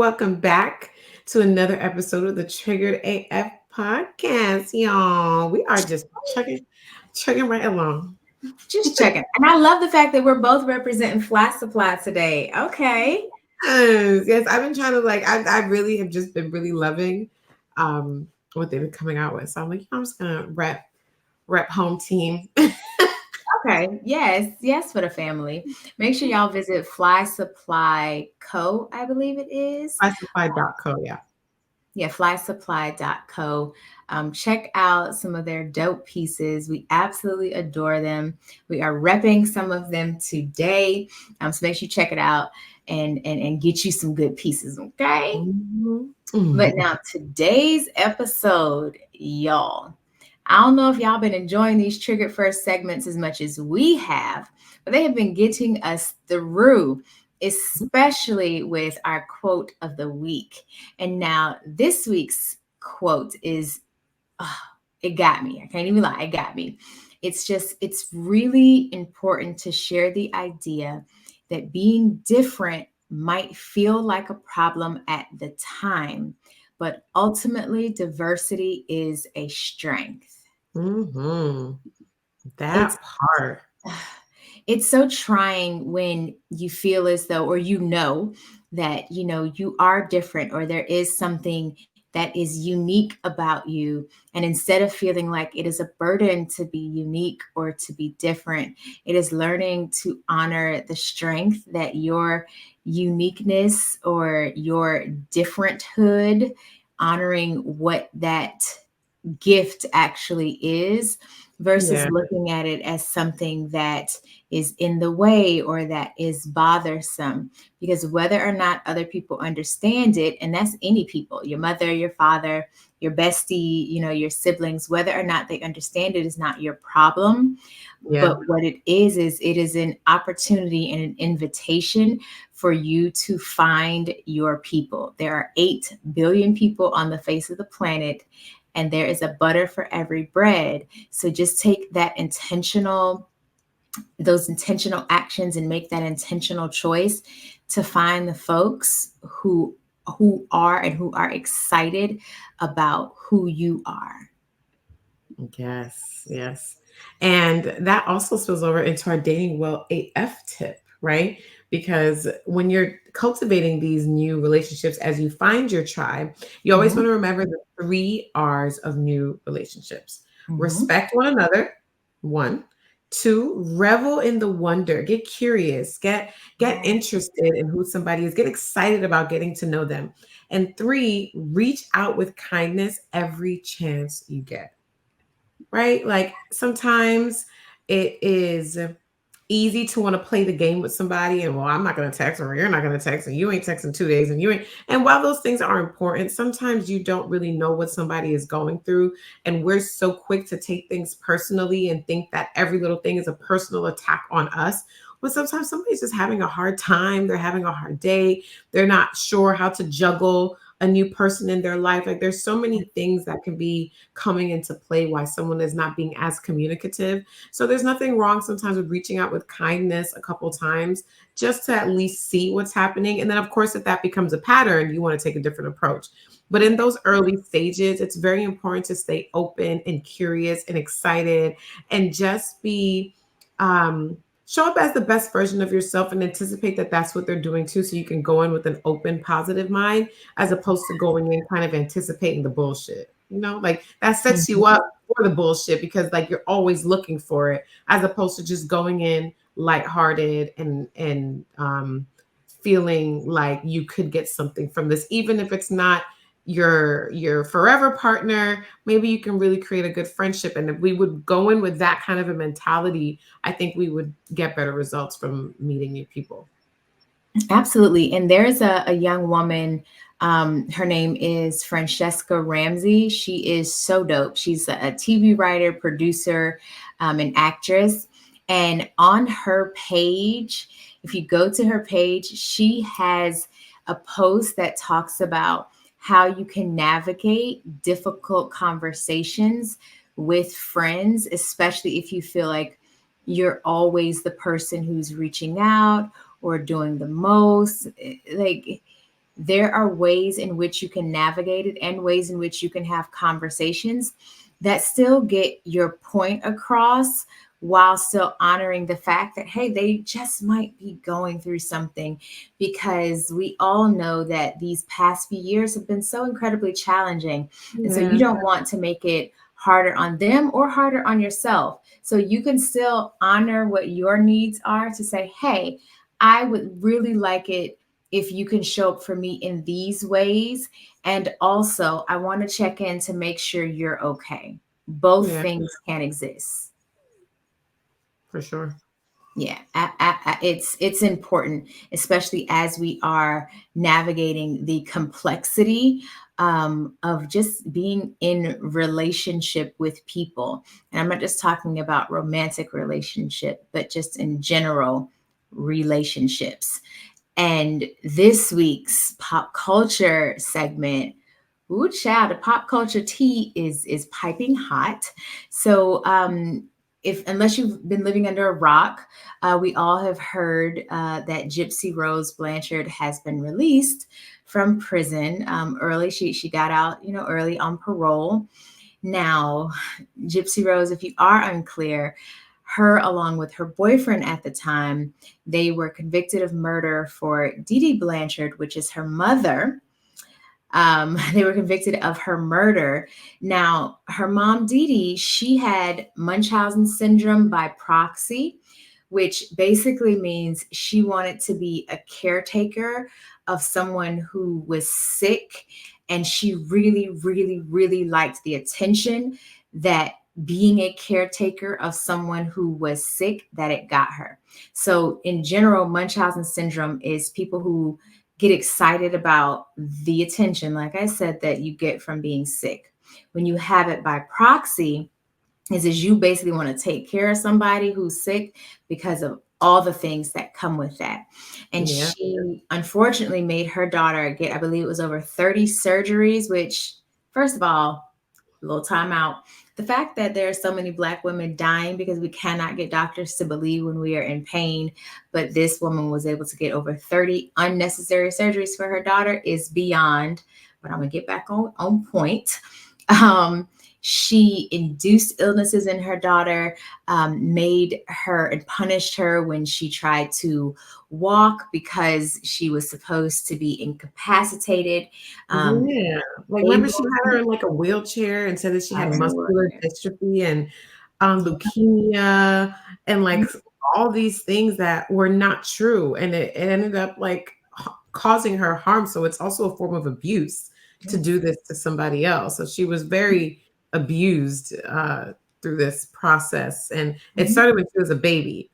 welcome back to another episode of the Triggered AF podcast, y'all. We are just chugging right along. Just checking. And I love the fact that we're both representing Fly Supply today. Okay. Yes, I've been trying to I really have just been really loving what they've been coming out with. So I'm like, I'm just gonna rep home team. Okay. Yes. Yes, for the family. Make sure y'all visit Fly Supply Co., I believe it is. Classified.co, yeah. Yeah, flysupply.co. Check out some of their dope pieces. We absolutely adore them. We are repping some of them today. So make sure you check it out and get you some good pieces, okay? But now today's episode, y'all. I don't know if y'all been enjoying these triggered first segments as much as we have, but they have been getting us through, especially with our quote of the week. And now this week's quote is, it got me. I can't even lie, it got me. It's really important to share the idea that being different might feel like a problem at the time, but ultimately diversity is a strength. Mm-hmm. It's That part. it's so trying when you feel as though, or that you are different, or there is something that is unique about you, and instead of feeling like it is a burden to be unique or to be different, it is learning to honor the strength that your uniqueness or your differenthood, honoring what that gift actually is, versus Yeah. looking at it as something that is in the way or that is bothersome. Because whether or not other people understand it, and that's any people, your mother, your father, your bestie, your siblings, whether or not they understand it is not your problem. Yeah. But what it is an opportunity and an invitation for you to find your people. There are 8 billion people on the face of the planet, and there is a butter for every bread. So just take those intentional actions and make that intentional choice to find the folks who are excited about who you are. Yes, yes. And that also spills over into our dating well AF tip, right? Because when you're cultivating these new relationships, as you find your tribe, you always Mhm, want to remember the 3 R's of new relationships: mhm. respect one another, one; two, revel in the wonder, get curious, get Yes. interested in who somebody is, get excited about getting to know them; and three, reach out with kindness every chance you get, right? Like sometimes it is easy to want to play the game with somebody and, well, I'm not going to text, or you're not going to text, and you ain't texting 2 days, and you ain't. And while those things are important, sometimes you don't really know what somebody is going through. And we're so quick to take things personally and think that every little thing is a personal attack on us. But sometimes somebody's just having a hard time. They're having a hard day. They're not sure how to juggle a new person in their life. Like there's so many things that can be coming into play why someone is not being as communicative. So there's nothing wrong sometimes with reaching out with kindness a couple times just to at least see what's happening. And then, of course, if that becomes a pattern, you want to take a different approach. But in those early stages, it's very important to stay open and curious and excited, and just be show up as the best version of yourself, and anticipate that that's what they're doing too, so you can go in with an open positive mind, as opposed to going in kind of anticipating the bullshit. Like that sets you Mhm. up for the bullshit, because like you're always looking for it, as opposed to just going in lighthearted and feeling like you could get something from this, even if it's not your forever partner. Maybe you can really create a good friendship, and if we would go in with that kind of a mentality, I think we would get better results from meeting new people. Absolutely. And there's a young woman, her name is Francesca Ramsey. She is so dope. She's a TV writer, producer, and actress. And on her page, if you go to her page, she has a post that talks about how you can navigate difficult conversations with friends, especially if you feel like you're always the person who's reaching out or doing the most. Like, there are ways in which you can navigate it and ways in which you can have conversations that still get your point across while still honoring the fact that, hey, they just might be going through something, because we all know that these past few years have been so incredibly challenging. And so you Yeah. don't want to make it harder on them or harder on yourself. So you can still honor what your needs are to say, hey, I would really like it if you can show up for me in these ways. And also, I want to check in to make sure you're okay. Both Yeah, things can exist. for sure. Yeah, it's important, especially as we are navigating the complexity of just being in relationship with people. And I'm not just talking about romantic relationship, but just in general relationships. And this week's pop culture segment, ooh, child, the pop culture tea is piping hot. So, if unless you've been living under a rock, we all have heard that Gypsy Rose Blanchard has been released from prison early. She got out, early on parole. Now, Gypsy Rose, if you are unclear, her along with her boyfriend at the time, they were convicted of murder for Dee Dee Blanchard, which is her mother. They were convicted of her murder. Now, her mom, Dee Dee, she had Munchausen syndrome by proxy, which basically means she wanted to be a caretaker of someone who was sick. And she really, really, really liked the attention that being a caretaker of someone who was sick, that it got her. So in general, Munchausen syndrome is people who get excited about the attention, like I said, that you get from being sick. When you have it by proxy, is you basically want to take care of somebody who's sick because of all the things that come with that. And Yeah. she unfortunately made her daughter get, I believe it was over 30 surgeries, which, first of all, a little time out. The fact that there are so many Black women dying because we cannot get doctors to believe when we are in pain, but this woman was able to get over 30 unnecessary surgeries for her daughter is beyond. But I'm gonna get back on point. Um, she induced illnesses in her daughter, made her and punished her when she tried to walk because she was supposed to be incapacitated. Um, Yeah. Like, remember she able had her in, like, a wheelchair and said that she had as a muscular worker. dystrophy and, leukemia and, like, all these things that were not true, and it ended up, like, causing her harm, so it's also a form of abuse to Yes. do this to somebody else, so she was very abused, through this process, and it Mhm. started when she was a baby.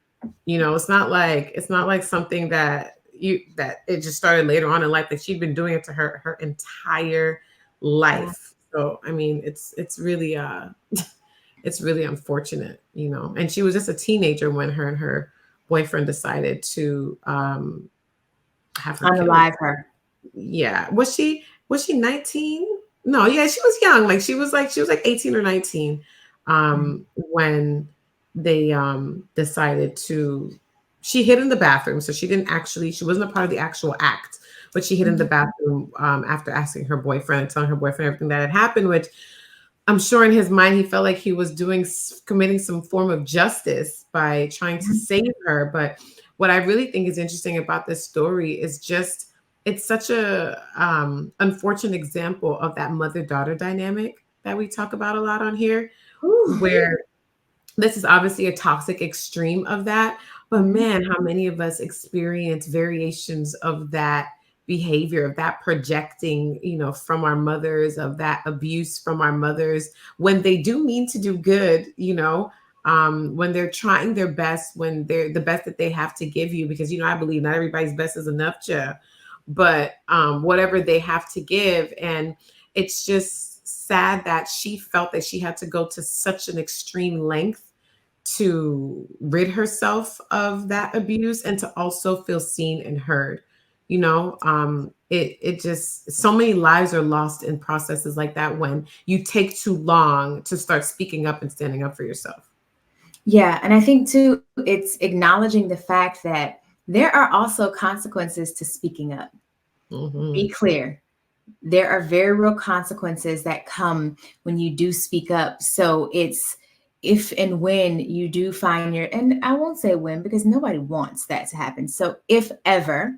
It's not like something that it just started later on in life. Like, she'd been doing it to her entire Yeah. life. So I mean, it's really unfortunate, And she was just a teenager when her and her boyfriend decided to have her killed. Unalive her. Yeah. Was she 19? No, yeah, she was young. Like, she was like 18 or 19 when they decided to she hid in the bathroom. So she wasn't a part of the actual act, but she hid in the Mhm. bathroom after asking her boyfriend and telling her boyfriend everything that had happened, which I'm sure in his mind he felt like he was committing some form of justice by trying to Mhm. save her. But what I really think is interesting about this story is just it's such a unfortunate example of that mother-daughter dynamic that we talk about a lot on here, Whew. where this is obviously a toxic extreme of that, but Mhm. man, how many of us experience variations of that behavior, of that projecting, from our mothers, of that abuse from our mothers when they do mean to do good, when they're trying their best, when they're the best that they have to give you, because I believe not everybody's best is enough, but whatever they have to give. And it's just sad that she felt that she had to go to such an extreme length to rid herself of that abuse and to also feel seen and heard. It just so many lives are lost in processes like that when you take too long to start speaking up and standing up for yourself. Yeah, and I think too, it's acknowledging the fact that there are also consequences to speaking up. Hmm. Be clear. There are very real consequences that come when you do speak up. So it's if and when you do find and I won't say when because nobody wants that to happen. So if ever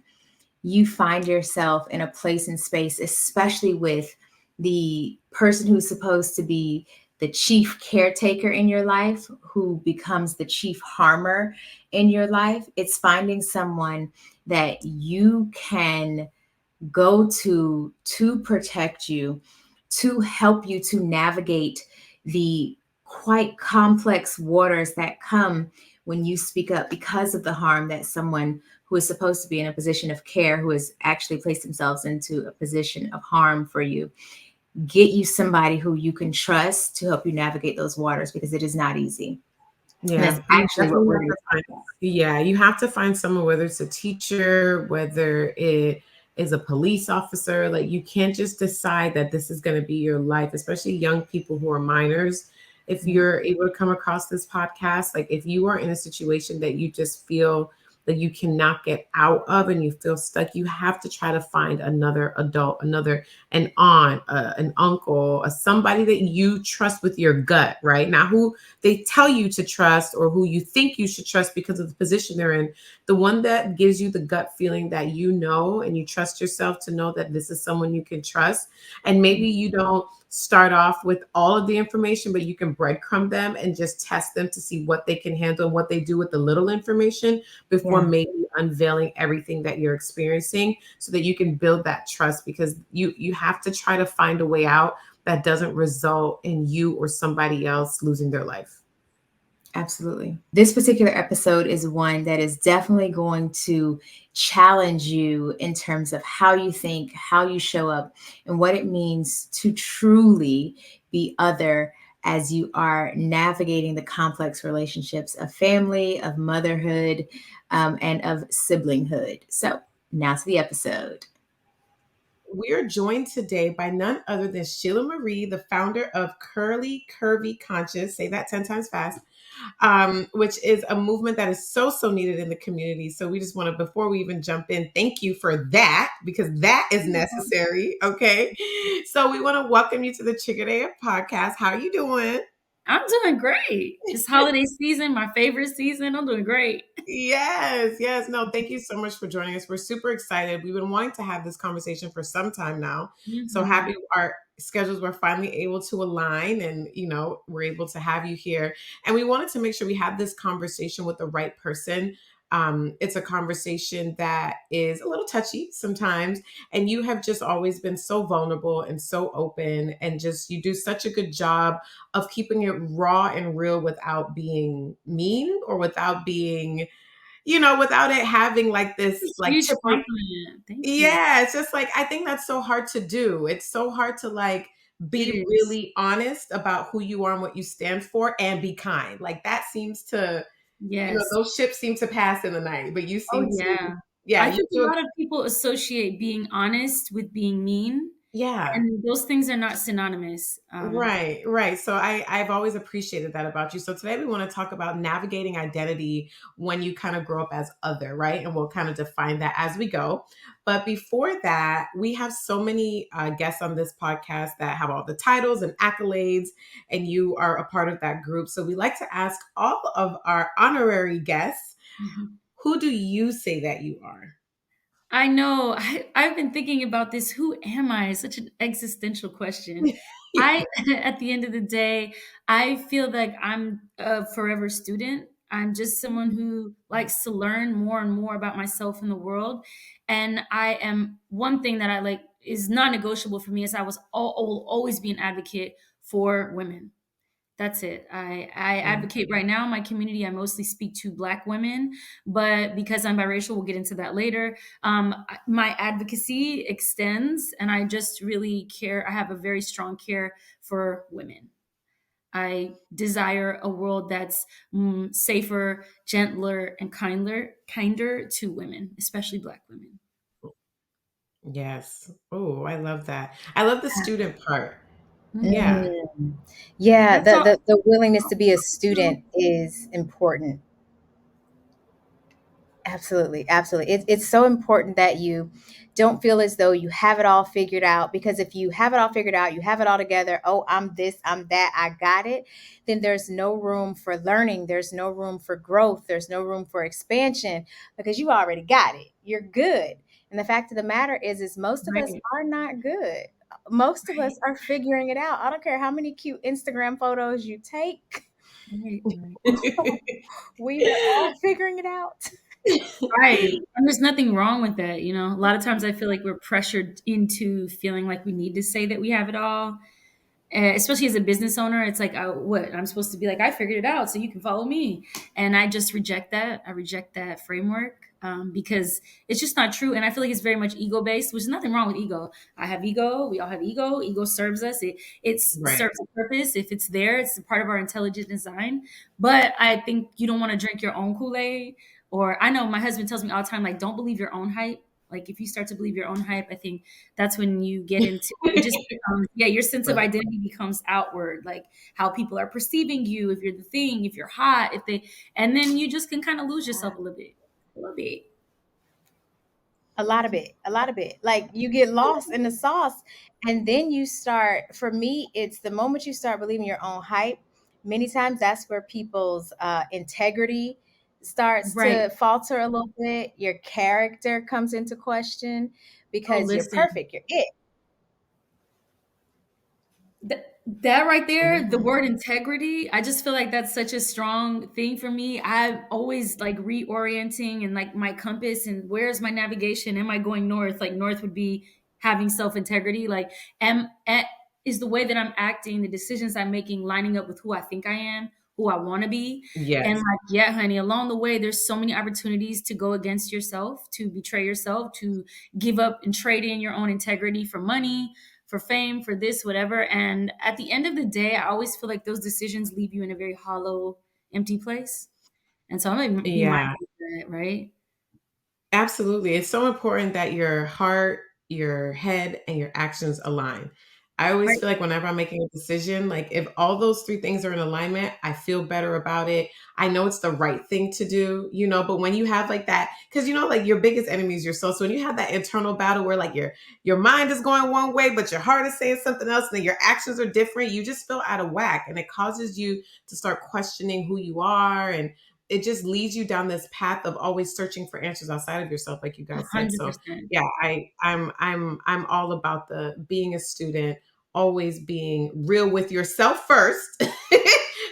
you find yourself in a place and space, especially with the person who's supposed to be the chief caretaker in your life, who becomes the chief harmer in your life, it's finding someone that you can go to protect you, to help you to navigate the quite complex waters that come when you speak up because of the harm that someone who is supposed to be in a position of care, who has actually placed themselves into a position of harm for you. Get you somebody who you can trust to help you navigate those waters because it is not easy. And Yeah, that's you actually what definitely we're have going to to find. talk about. Yeah, you have to find someone, whether it's a teacher, whether it is a police officer. Like, you can't just decide that this is going to be your life, especially young people who are minors. If Mhm. you're able to come across this podcast, like if you are in a situation that you just feel that you cannot get out of and you feel stuck, you have to try to find another adult, another an aunt, an uncle, somebody that you trust with your gut, right? Now, who they tell you to trust or who you think you should trust because of the position they're in, the one that gives you the gut feeling that you know and you trust yourself to know that this is someone you can trust. And maybe you don't start off with all of the information, but you can breadcrumb them and just test them to see what they can handle and what they do with the little information before Yeah, maybe unveiling everything that you're experiencing, so that you can build that trust, because you have to try to find a way out that doesn't result in you or somebody else losing their life. absolutely. This particular episode is one that is definitely going to challenge you in terms of how you think, how you show up, and what it means to truly be other as you are navigating the complex relationships of family, of motherhood, and of siblinghood. So, now to the episode. We are joined today by none other than Shelah Marie, the founder of Curvy Conscious. Say that 10 times fast. Which is a movement that is so needed in the community. So we just want to, before we even jump in, thank you for that, because that is necessary. Okay. So we want to welcome you to the Chickadee podcast. How are you doing? I'm doing great. It's holiday season, my favorite season. I'm doing great. Yes, yes. No, thank you so much for joining us. We're super excited. We've been wanting to have this conversation for some time now. So Mhm. happy our schedules were finally able to align, and we're able to have you here. And we wanted to make sure we have this conversation with the right person. It's a conversation that is a little touchy sometimes, and you have just always been so vulnerable and so open, and just you do such a good job of keeping it raw and real without being mean or without being, without it having like this It's a like huge chip on. compliment. Thank you. Yeah, it's just like, I think that's so hard to do. It's so hard to like It be is. really honest about who you are and what you stand for and be kind. Like that seems to, Yes. those ships seem to pass in the night, but you Oh, seem to, yeah. yeah, I you think do. a lot of people associate being honest with being mean, Yeah. and those things are not synonymous. Right, right. So I've always appreciated that about you. So today we want to talk about navigating identity when you kind of grow up as other, right? And we'll kind of define that as we go. But before that, we have so many guests on this podcast that have all the titles and accolades, and you are a part of that group. So we like to ask all of our honorary guests, Mhm. who do you say that you are? I know. I've been thinking about this. Who am I? Such an existential question. I, at the end of the day, I feel like I'm a forever student. I'm just someone who likes to learn more and more about myself and the world. And I am one thing that I like is non-negotiable for me is I will always be an advocate for women. That's it. I advocate right now in my community. I mostly speak to Black women, but because I'm biracial, we'll get into that later. My advocacy extends, and I just really care. I have a very strong care for women. I desire a world that's safer, gentler, and kinder to women, especially Black women. Yes. Oh, I love that. I love the student part. Yeah. Mm. Yeah, That's all. the willingness to be a student is important. Absolutely, absolutely. It's so important that you don't feel as though you have it all figured out, because if you have it all figured out, you have it all together, oh, I'm this, I'm that, I got it, then there's no room for learning, there's no room for growth, there's no room for expansion, because you already got it. You're good. And the fact of the matter is most of us Right. are not good. Most of us are figuring it out. I don't care how many cute Instagram photos you take. Right, right. We are all figuring it out. Right. And there's nothing wrong with that, you know. A lot of times I feel like we're pressured into feeling like we need to say that we have it all. Especially as a business owner, it's like, what I'm supposed to be like, I figured it out, so you can follow me. And I just reject that. I reject that framework because it's just not true. And I feel like it's very much ego based, which is nothing wrong with ego. I have ego. We all have ego. Ego serves us. It Right. serves a purpose. If it's there, it's a part of our intelligent design. But I think you don't want to drink your own Kool Aid. Or I know my husband tells me all the time, like, don't believe your own hype. Like if you start to believe your own hype, I think that's when you get into it. Just yeah, your sense of Right. identity becomes outward, like how people are perceiving you, if you're the thing, if you're hot, if they, and then you just can kind of lose yourself a little bit. A lot of it, a lot of it. Like you get lost in the sauce, and then you start. For me, it's the moment you start believing your own hype. Many times, that's where people's integrity starts Right. to falter a little bit. Your character comes into question Oh, because you're listen. perfect. You're it. That right there, the Mhm. word integrity, I just feel like that's such a strong thing for me. I'm always like reorienting and like my compass and where's my navigation? Am I going north? Like north would be having self integrity. Like, is the way that I'm acting, the decisions I'm making lining up with who I think I am, who I want to be? And Yes. like, yeah, honey, along the way, there's so many opportunities to go against yourself, to betray yourself, to give up and trade in your own integrity for money, for fame, for this, whatever. And at the end of the day, I always feel like those decisions leave you in a very hollow, empty place. And so I'm gonna be Yeah. mindful of that, right? Absolutely. It's so important that your heart, your head, and your actions align. I always Right. feel like whenever I'm making a decision, like if all those three things are in alignment, I feel better about it. I know it's the right thing to do, but when you have like that, because like your biggest enemy is yourself. So when you have that internal battle where like your mind is going one way, but your heart is saying something else, and then your actions are different, you just feel out of whack. And it causes you to start questioning who you are, and it just leads you down this path of always searching for answers outside of yourself, like you guys said. So 100%. yeah, I'm all about the being a student, always being real with yourself first.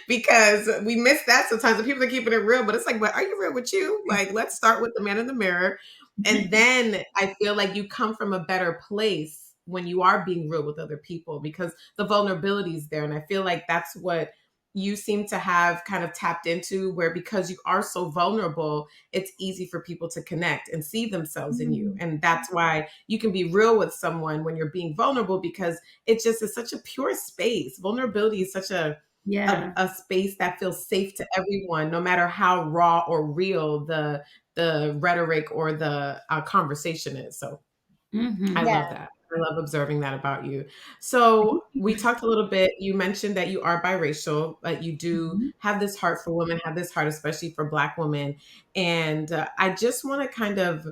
Because we miss that sometimes. The people are keeping it real, but it's like, but are you real with you? Like, let's start with the man in the mirror. And then I feel like you come from a better place when you are being real with other people, because the vulnerability is there. And I feel like that's what you seem to have kind of tapped into, where because you are so vulnerable, it's easy for people to connect and see themselves in you. Mm, And that's why you can be real with someone when you're being vulnerable, because it just is such a pure space. Vulnerability is such yeah. a space that feels safe to everyone, no matter how raw or real the rhetoric or the conversation is. So I Hmm. love Yeah. that. I love observing that about you. So we talked a little bit. You mentioned that you are biracial, but you do Hmm. have this heart for women, have this heart, especially for Black women. And I just want to kind of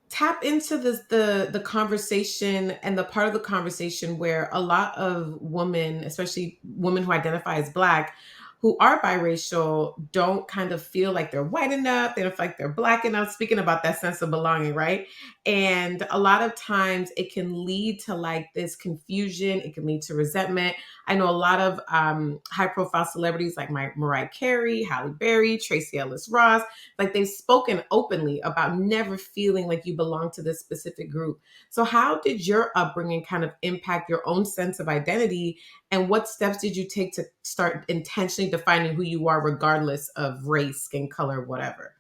tap into the conversation, and the part of the conversation where a lot of women, especially women who identify as Black, who are biracial, don't kind of feel like they're white enough, they don't feel like they're Black enough, speaking about that sense of belonging, right? And a lot of times it can lead to like this confusion, it can lead to resentment. I know a lot of high profile celebrities like Mariah Carey, Halle Berry, Tracy Ellis Ross, like they've spoken openly about never feeling like you belong to this specific group. So how did your upbringing kind of impact your own sense of identity, and what steps did you take to start intentionally defining who you are regardless of race, skin color, whatever?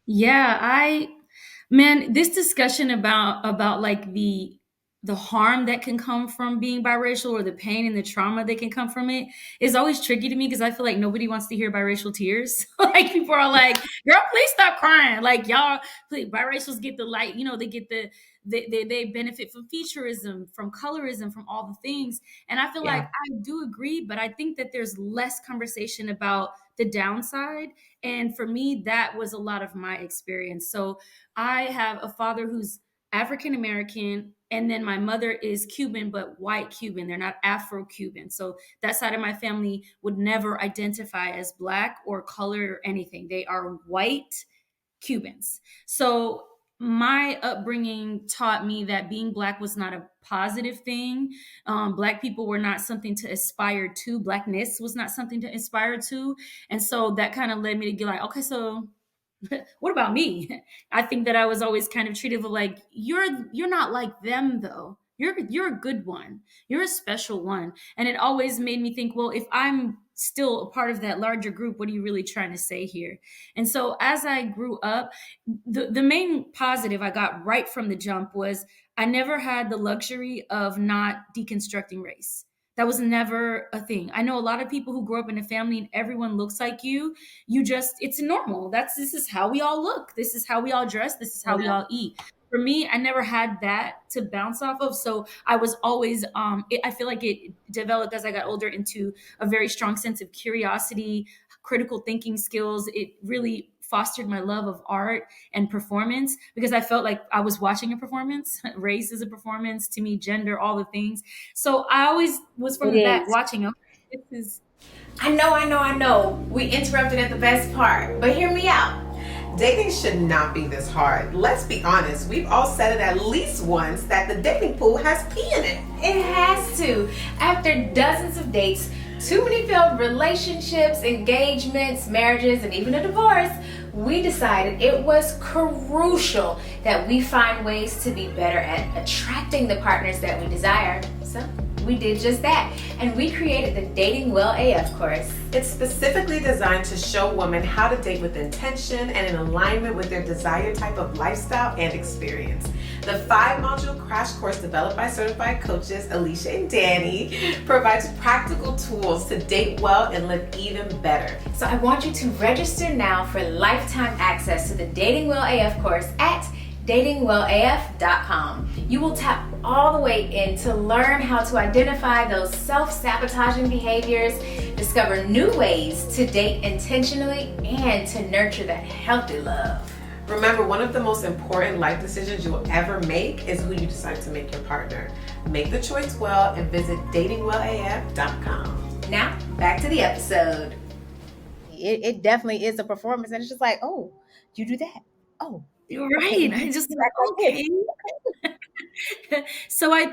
Yeah, man, this discussion about like the harm that can come from being biracial, or the pain and the trauma that can come from it, is always tricky to me, because I feel like nobody wants to hear biracial tears. Like, people are like, girl, please stop crying. Like, y'all, please, biracials get the light, they get they benefit from featureism, from colorism, from all the things. And I feel like Yeah. I do agree, but I think that there's less conversation about the downside. And for me, that was a lot of my experience. So I have a father who's African American, and then my mother is Cuban, but white Cuban. They're not Afro Cuban. So that side of my family would never identify as Black or color or anything. They are white Cubans. So my upbringing taught me that being Black was not a positive thing. Black people were not something to aspire to. Blackness was not something to aspire to. And so that kind of led me to be like, okay, so what about me? I think that I was always kind of treated like, you're not like them though. You're a good one. You're a special one. And it always made me think, well, if I'm still a part of that larger group, what are you really trying to say here? And so as I grew up, the main positive I got right from the jump was I never had the luxury of not deconstructing race. That was never a thing. I know a lot of people who grow up in a family and everyone looks like you just, it's normal. This is how we all look, this is how we all dress, this is how we all eat. For me, I never had that to bounce off of. So I was always I feel like it developed as I got older into a very strong sense of curiosity, critical thinking skills. It really fostered my love of art and performance, because I felt like I was watching a performance. Race is a performance to me, gender, all the things. So I always was from It the back is. watching, okay, this is. I know. We interrupted at the best part, but hear me out. Dating should not be this hard. Let's be honest. We've all said it at least once that the dating pool has pee in it. It has to. After dozens of dates, too many failed relationships, engagements, marriages, and even a divorce, we decided it was crucial that we find ways to be better at attracting the partners that we desire. So we did just that, and we created the Dating Well AF course. It's specifically designed to show women how to date with intention and in alignment with their desired type of lifestyle and experience. The 5-module crash course developed by certified coaches Alicia and Danny provides practical tools to date well and live even better. So I want you to register now for lifetime access to the Dating Well AF course at datingwellaf.com. You will tap all the way in to learn how to identify those self-sabotaging behaviors, discover new ways to date intentionally, and to nurture that healthy love. Remember, one of the most important life decisions you will ever make is who you decide to make your partner. Make the choice well and visit datingwellaf.com. Now, back to the episode. It definitely is a performance, and it's just like, oh, you do that. Oh, You're right. I just okay. So I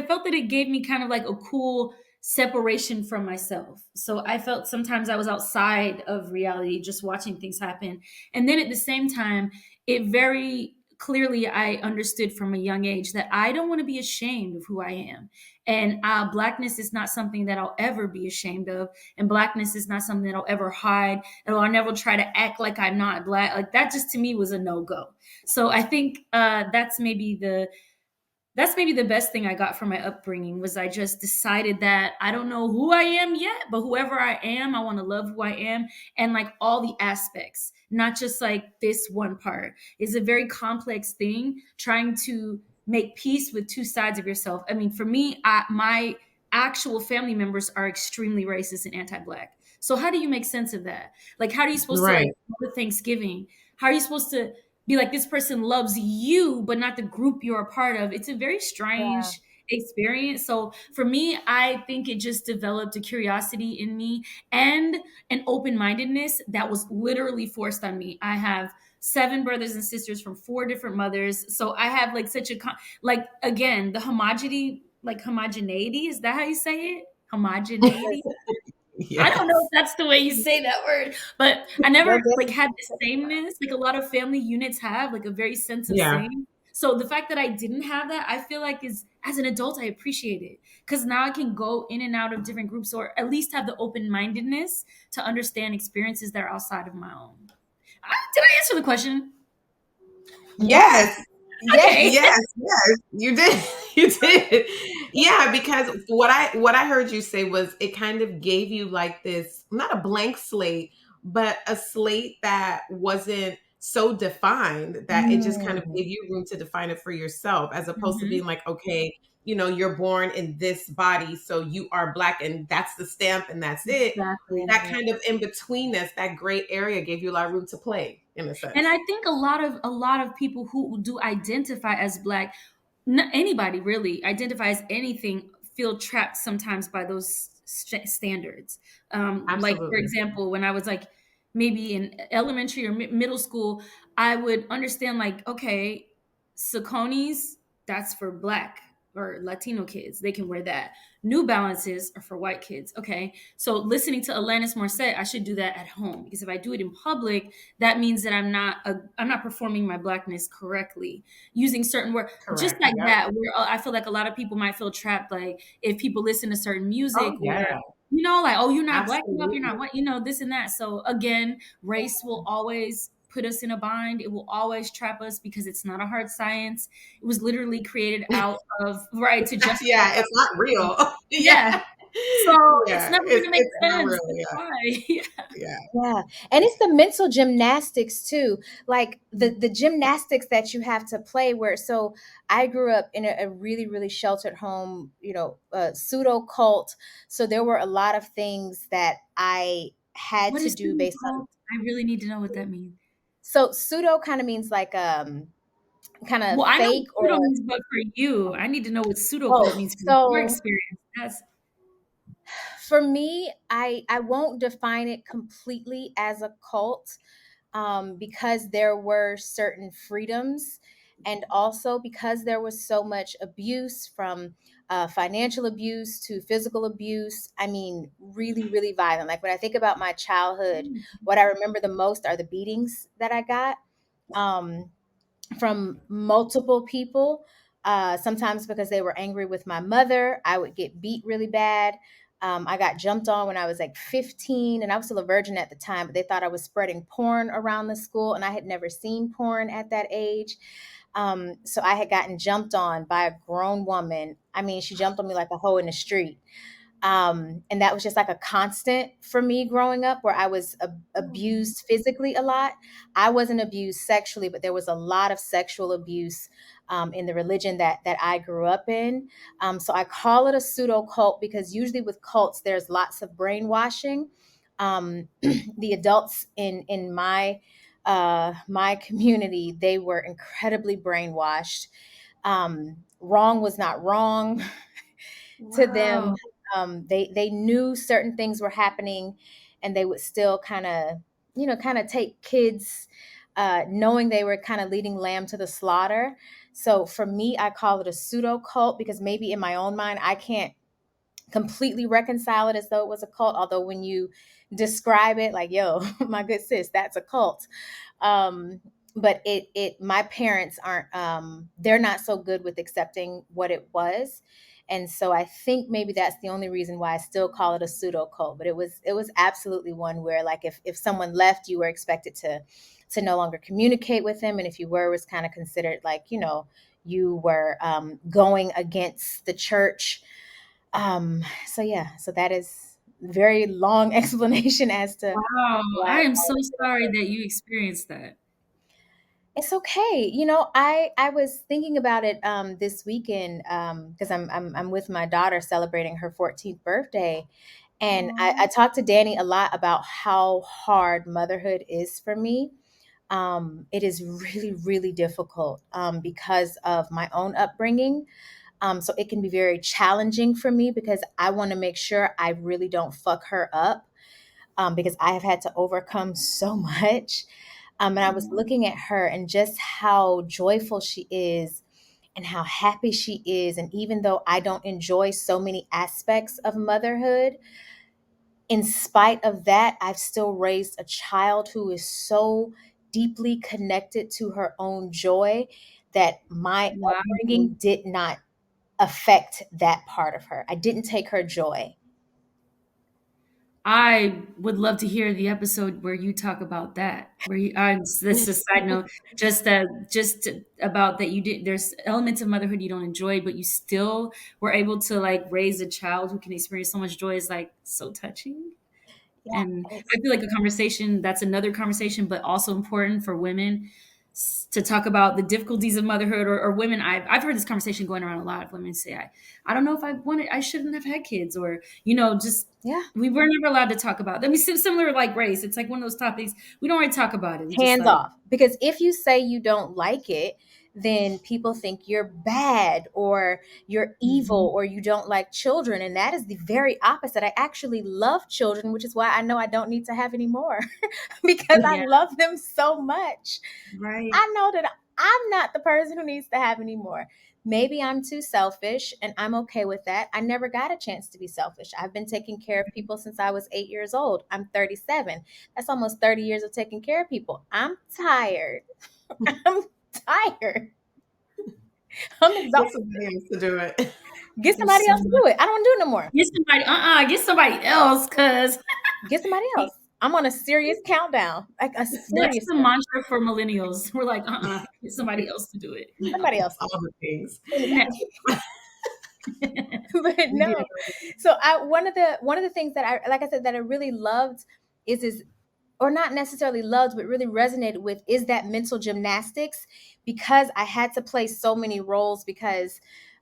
felt that it gave me kind of like a cool separation from myself. So I felt sometimes I was outside of reality, just watching things happen. And then at the same time, it very clearly I understood from a young age that I don't want to be ashamed of who I am. And Blackness is not something that I'll ever be ashamed of. And Blackness is not something that I'll ever hide. And I'll never try to act like I'm not Black. Like, that just to me was a no-go. So I think that's maybe the best thing I got from my upbringing, was I just decided that I don't know who I am yet, but whoever I am, I want to love who I am, and like all the aspects, not just like this one part. Is a very complex thing, trying to make peace with two sides of yourself. I mean, for me, my actual family members are extremely racist and anti-Black. So how do you make sense of that? Like, how are you supposed to, like, go to Thanksgiving? How are you supposed to be like, this person loves you, but not the group you're a part of? It's a very strange experience. So for me, I think it just developed a curiosity in me and an open-mindedness that was literally forced on me. I have 7 brothers and sisters from 4 different mothers. So I have like such a, like, again, the homogeneity. Is that how you say it? Homogeneity. Yeah. I don't know if that's the way you say that word, but I never like had the sameness like a lot of family units have, like a very sense of same. So the fact that I didn't have that, I feel like is, as an adult, I appreciate it, because now I can go in and out of different groups, or at least have the open-mindedness to understand experiences that are outside of my own. Did I answer the question? Yes. Okay. Yes, you did. You did. Yeah, because what I heard you say was it kind of gave you like this, not a blank slate, but a slate that wasn't so defined that it just kind of Mm, gave you room to define it for yourself, as opposed to Mhm. being like, okay, you're born in this body, so you are black and that's the stamp and that's it. Exactly. That mhm. kind of in betweenness, that gray area gave you a lot of room to play in a And sense. I think a lot of people who do identify as black, anybody really identify as anything, feel trapped sometimes by those standards. Like for Absolutely. example, when I was like maybe in elementary or middle school, I would understand like, okay, Saucony's, that's for black or Latino kids. They can wear that. New Balances are for white kids. Okay. So listening to Alanis Morissette, I should do that at home, because if I do it in public, that means that I'm not performing my blackness correctly, using certain words, just Correct. like Yep. that. Where I feel like a lot of people might feel trapped, like if people listen to certain music, Oh where yeah. like, oh, you're not black enough, you're not Absolutely. what, this and that. So again, race will always put us in a bind. It will always trap us because it's not a hard science. It was literally created out of, right, to justify Yeah, it's not something. real. Yeah. Yeah. So it's Yeah. never It's gonna make it's not sense. real. That's Yeah. why. Yeah. Yeah. And it's the mental gymnastics too. Like the gymnastics that you have to play where so I grew up in a really, really sheltered home, pseudo cult. So there were a lot of things that I had What to is do pseudo based on cult? I really need to know what that means. so pseudo kind of means like kind of Well, I know what fake or pseudo means, but for you, I need to know what pseudo oh cult means from your so experience. That's for me, I won't define it completely as a cult because there were certain freedoms, and also because there was so much abuse from financial abuse to physical abuse. I mean, really, really violent. Like when I think about my childhood, what I remember the most are the beatings that I got. Um, from multiple people. Sometimes because they were angry with my mother, I would get beat really bad. I got jumped on when I was like 15, and I was still a virgin at the time, but they thought I was spreading porn around the school, and I had never seen porn at that age. So I had gotten jumped on by a grown woman. I mean, she jumped on me like a hoe in the street. And that was just like a constant for me growing up where I was abused physically a lot. I wasn't abused sexually, but there was a lot of sexual abuse in the religion that I grew up in. So I call it a pseudo cult because usually with cults, there's lots of brainwashing. The adults in my community, they were incredibly brainwashed. Wrong was not wrong to them. wow. They knew certain things were happening, and they would still kind of take kids, knowing they were kind of leading lamb to the slaughter. So for me, I call it a pseudo cult because maybe in my own mind I can't completely reconcile it as though it was a cult. Although when you describe it, like, yo, my good sis, that's a cult. Um, but my parents aren't, they're not so good with accepting what it was. And so I think maybe that's the only reason why I still call it a pseudo cult. But it was absolutely one where like if someone left, you were expected to no longer communicate with them. And if you were, it was kind of considered like, you were going against the church. So yeah, so that is very long explanation as to Wow. why I I am call so it pseudo sorry cult. that you experienced that. It's okay. I was thinking about it this weekend because I'm with my daughter celebrating her 14th birthday, and I Aw. talked to Danny a lot about how hard motherhood is for me. It is really, really difficult because of my own upbringing. So it can be very challenging for me because I want to make sure I really don't fuck her up because I have had to overcome so much. And I was looking at her and just how joyful she is and how happy she is. And even though I don't enjoy so many aspects of motherhood, in spite of that, I've still raised a child who is so deeply connected to her own joy that my Wow. upbringing did not affect that part of her. I didn't take her joy. I would love to hear the episode where you talk about that. Where you, this is a side note, about that you did. There's elements of motherhood you don't enjoy, but you still were able to like raise a child who can experience so much joy. Is like so touching. And I feel like a conversation that's another conversation, but also important for women to talk about the difficulties of motherhood, or women. I've heard this conversation going around a lot of women say, I don't know if I shouldn't have had kids, or, just, Yeah. we were never allowed to talk about. I mean, similar like race. It's like one of those topics we don't really talk about it. We just Hands like, off. Because if you say you don't like it, then people think you're bad or you're evil or you don't like children. And that is the very opposite. I actually love children, which is why I know I don't need to have any more because I yeah, love them so much. right. I know that I'm not the person who needs to have any more. Maybe I'm too selfish and I'm okay with that. I never got a chance to be selfish. I've been taking care of people since I was 8 years old. I'm 37. That's almost 30 years of taking care of people. I'm tired. I'm tired. I'm Get exhausted. somebody else to do it. Get There's somebody so else to much. do it. I don't want to do it no more. Get somebody else, because Get somebody else. I'm on a serious countdown, like a that's serious the one. mantra for millennials. We're like, get somebody else to do it. No. Somebody else. All the things. No. But We no. do. So one of the things that I, like I said, that I really loved is or not necessarily loved, but really resonated with, is that mental gymnastics, because I had to play so many roles. Because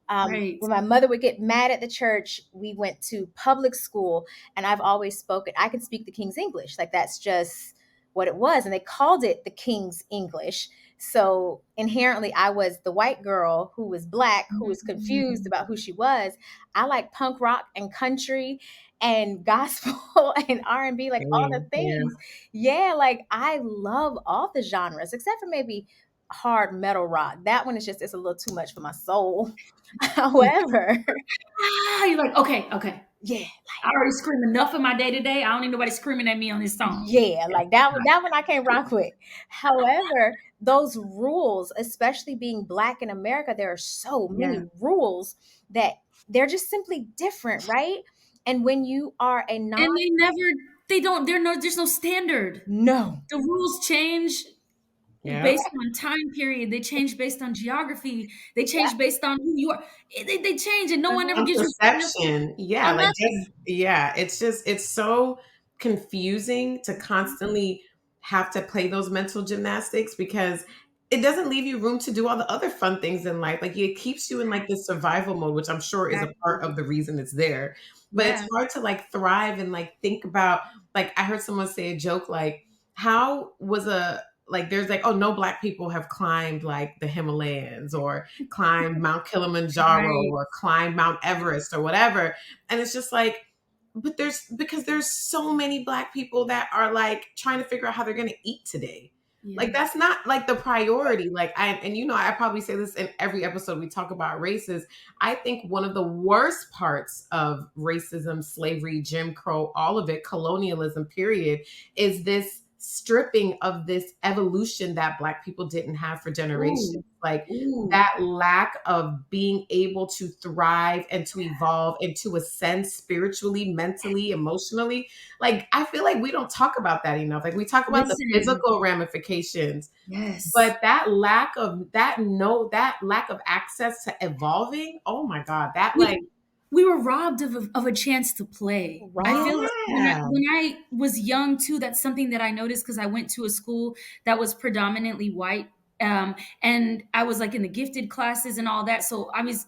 Right. when my mother would get mad at the church, we went to public school, and I've always spoken. I could speak the King's English, like that's just what it was, and they called it the King's English. So inherently, I was the white girl who was black, who was confused about who she was. I like punk rock and country and gospel and R&B, like all the Yeah. things. Yeah, like I love all the genres except for maybe hard metal rock. That one is just, it's a little too much for my soul. However, You're like, okay. yeah, I already scream enough in my day to day. I don't need nobody screaming at me on this song. yeah, like that one I can't rock with. However, those rules, especially being black in America, there are so Yeah. many rules that they're just simply different, right? And when you are a non And there's no standard. no, The rules change Yeah. based on time period. They change based on geography. They change based on who you are. They change, and no one ever And gives you perception. Yeah. on Like just, nothing. yeah. It's so confusing to constantly have to play those mental gymnastics because it doesn't leave you room to do all the other fun things in life. Like it keeps you in like this survival mode, which I'm sure is a part Exactly. of the reason it's there. But it's Yeah. hard to like thrive and like think about, like I heard someone say a joke like, how was a like there's like, oh, no black people have climbed like the Himalayas or climbed Mount Kilimanjaro Right. or climbed Mount Everest or whatever. And it's just like, but there's so many black people that are like trying to figure out how they're going to eat today. Yeah. Like that's not like the priority. Like I probably say this in every episode we talk about races. I think one of the worst parts of racism, slavery, Jim Crow, all of it, colonialism, period, is this stripping of this evolution that black people didn't have for generations. Ooh. Like Ooh. that lack of being able to thrive and to evolve and to ascend spiritually, mentally, emotionally. Like I feel like we don't talk about that enough. Like we talk about the Listen. physical ramifications, Yes. but that lack of that no that lack of access to evolving, oh my God, that like We were robbed of a chance to play. I rob. feel like yeah. when I was young too, that's something that I noticed because I went to a school that was predominantly white. And I was like in the gifted classes and all that. So I was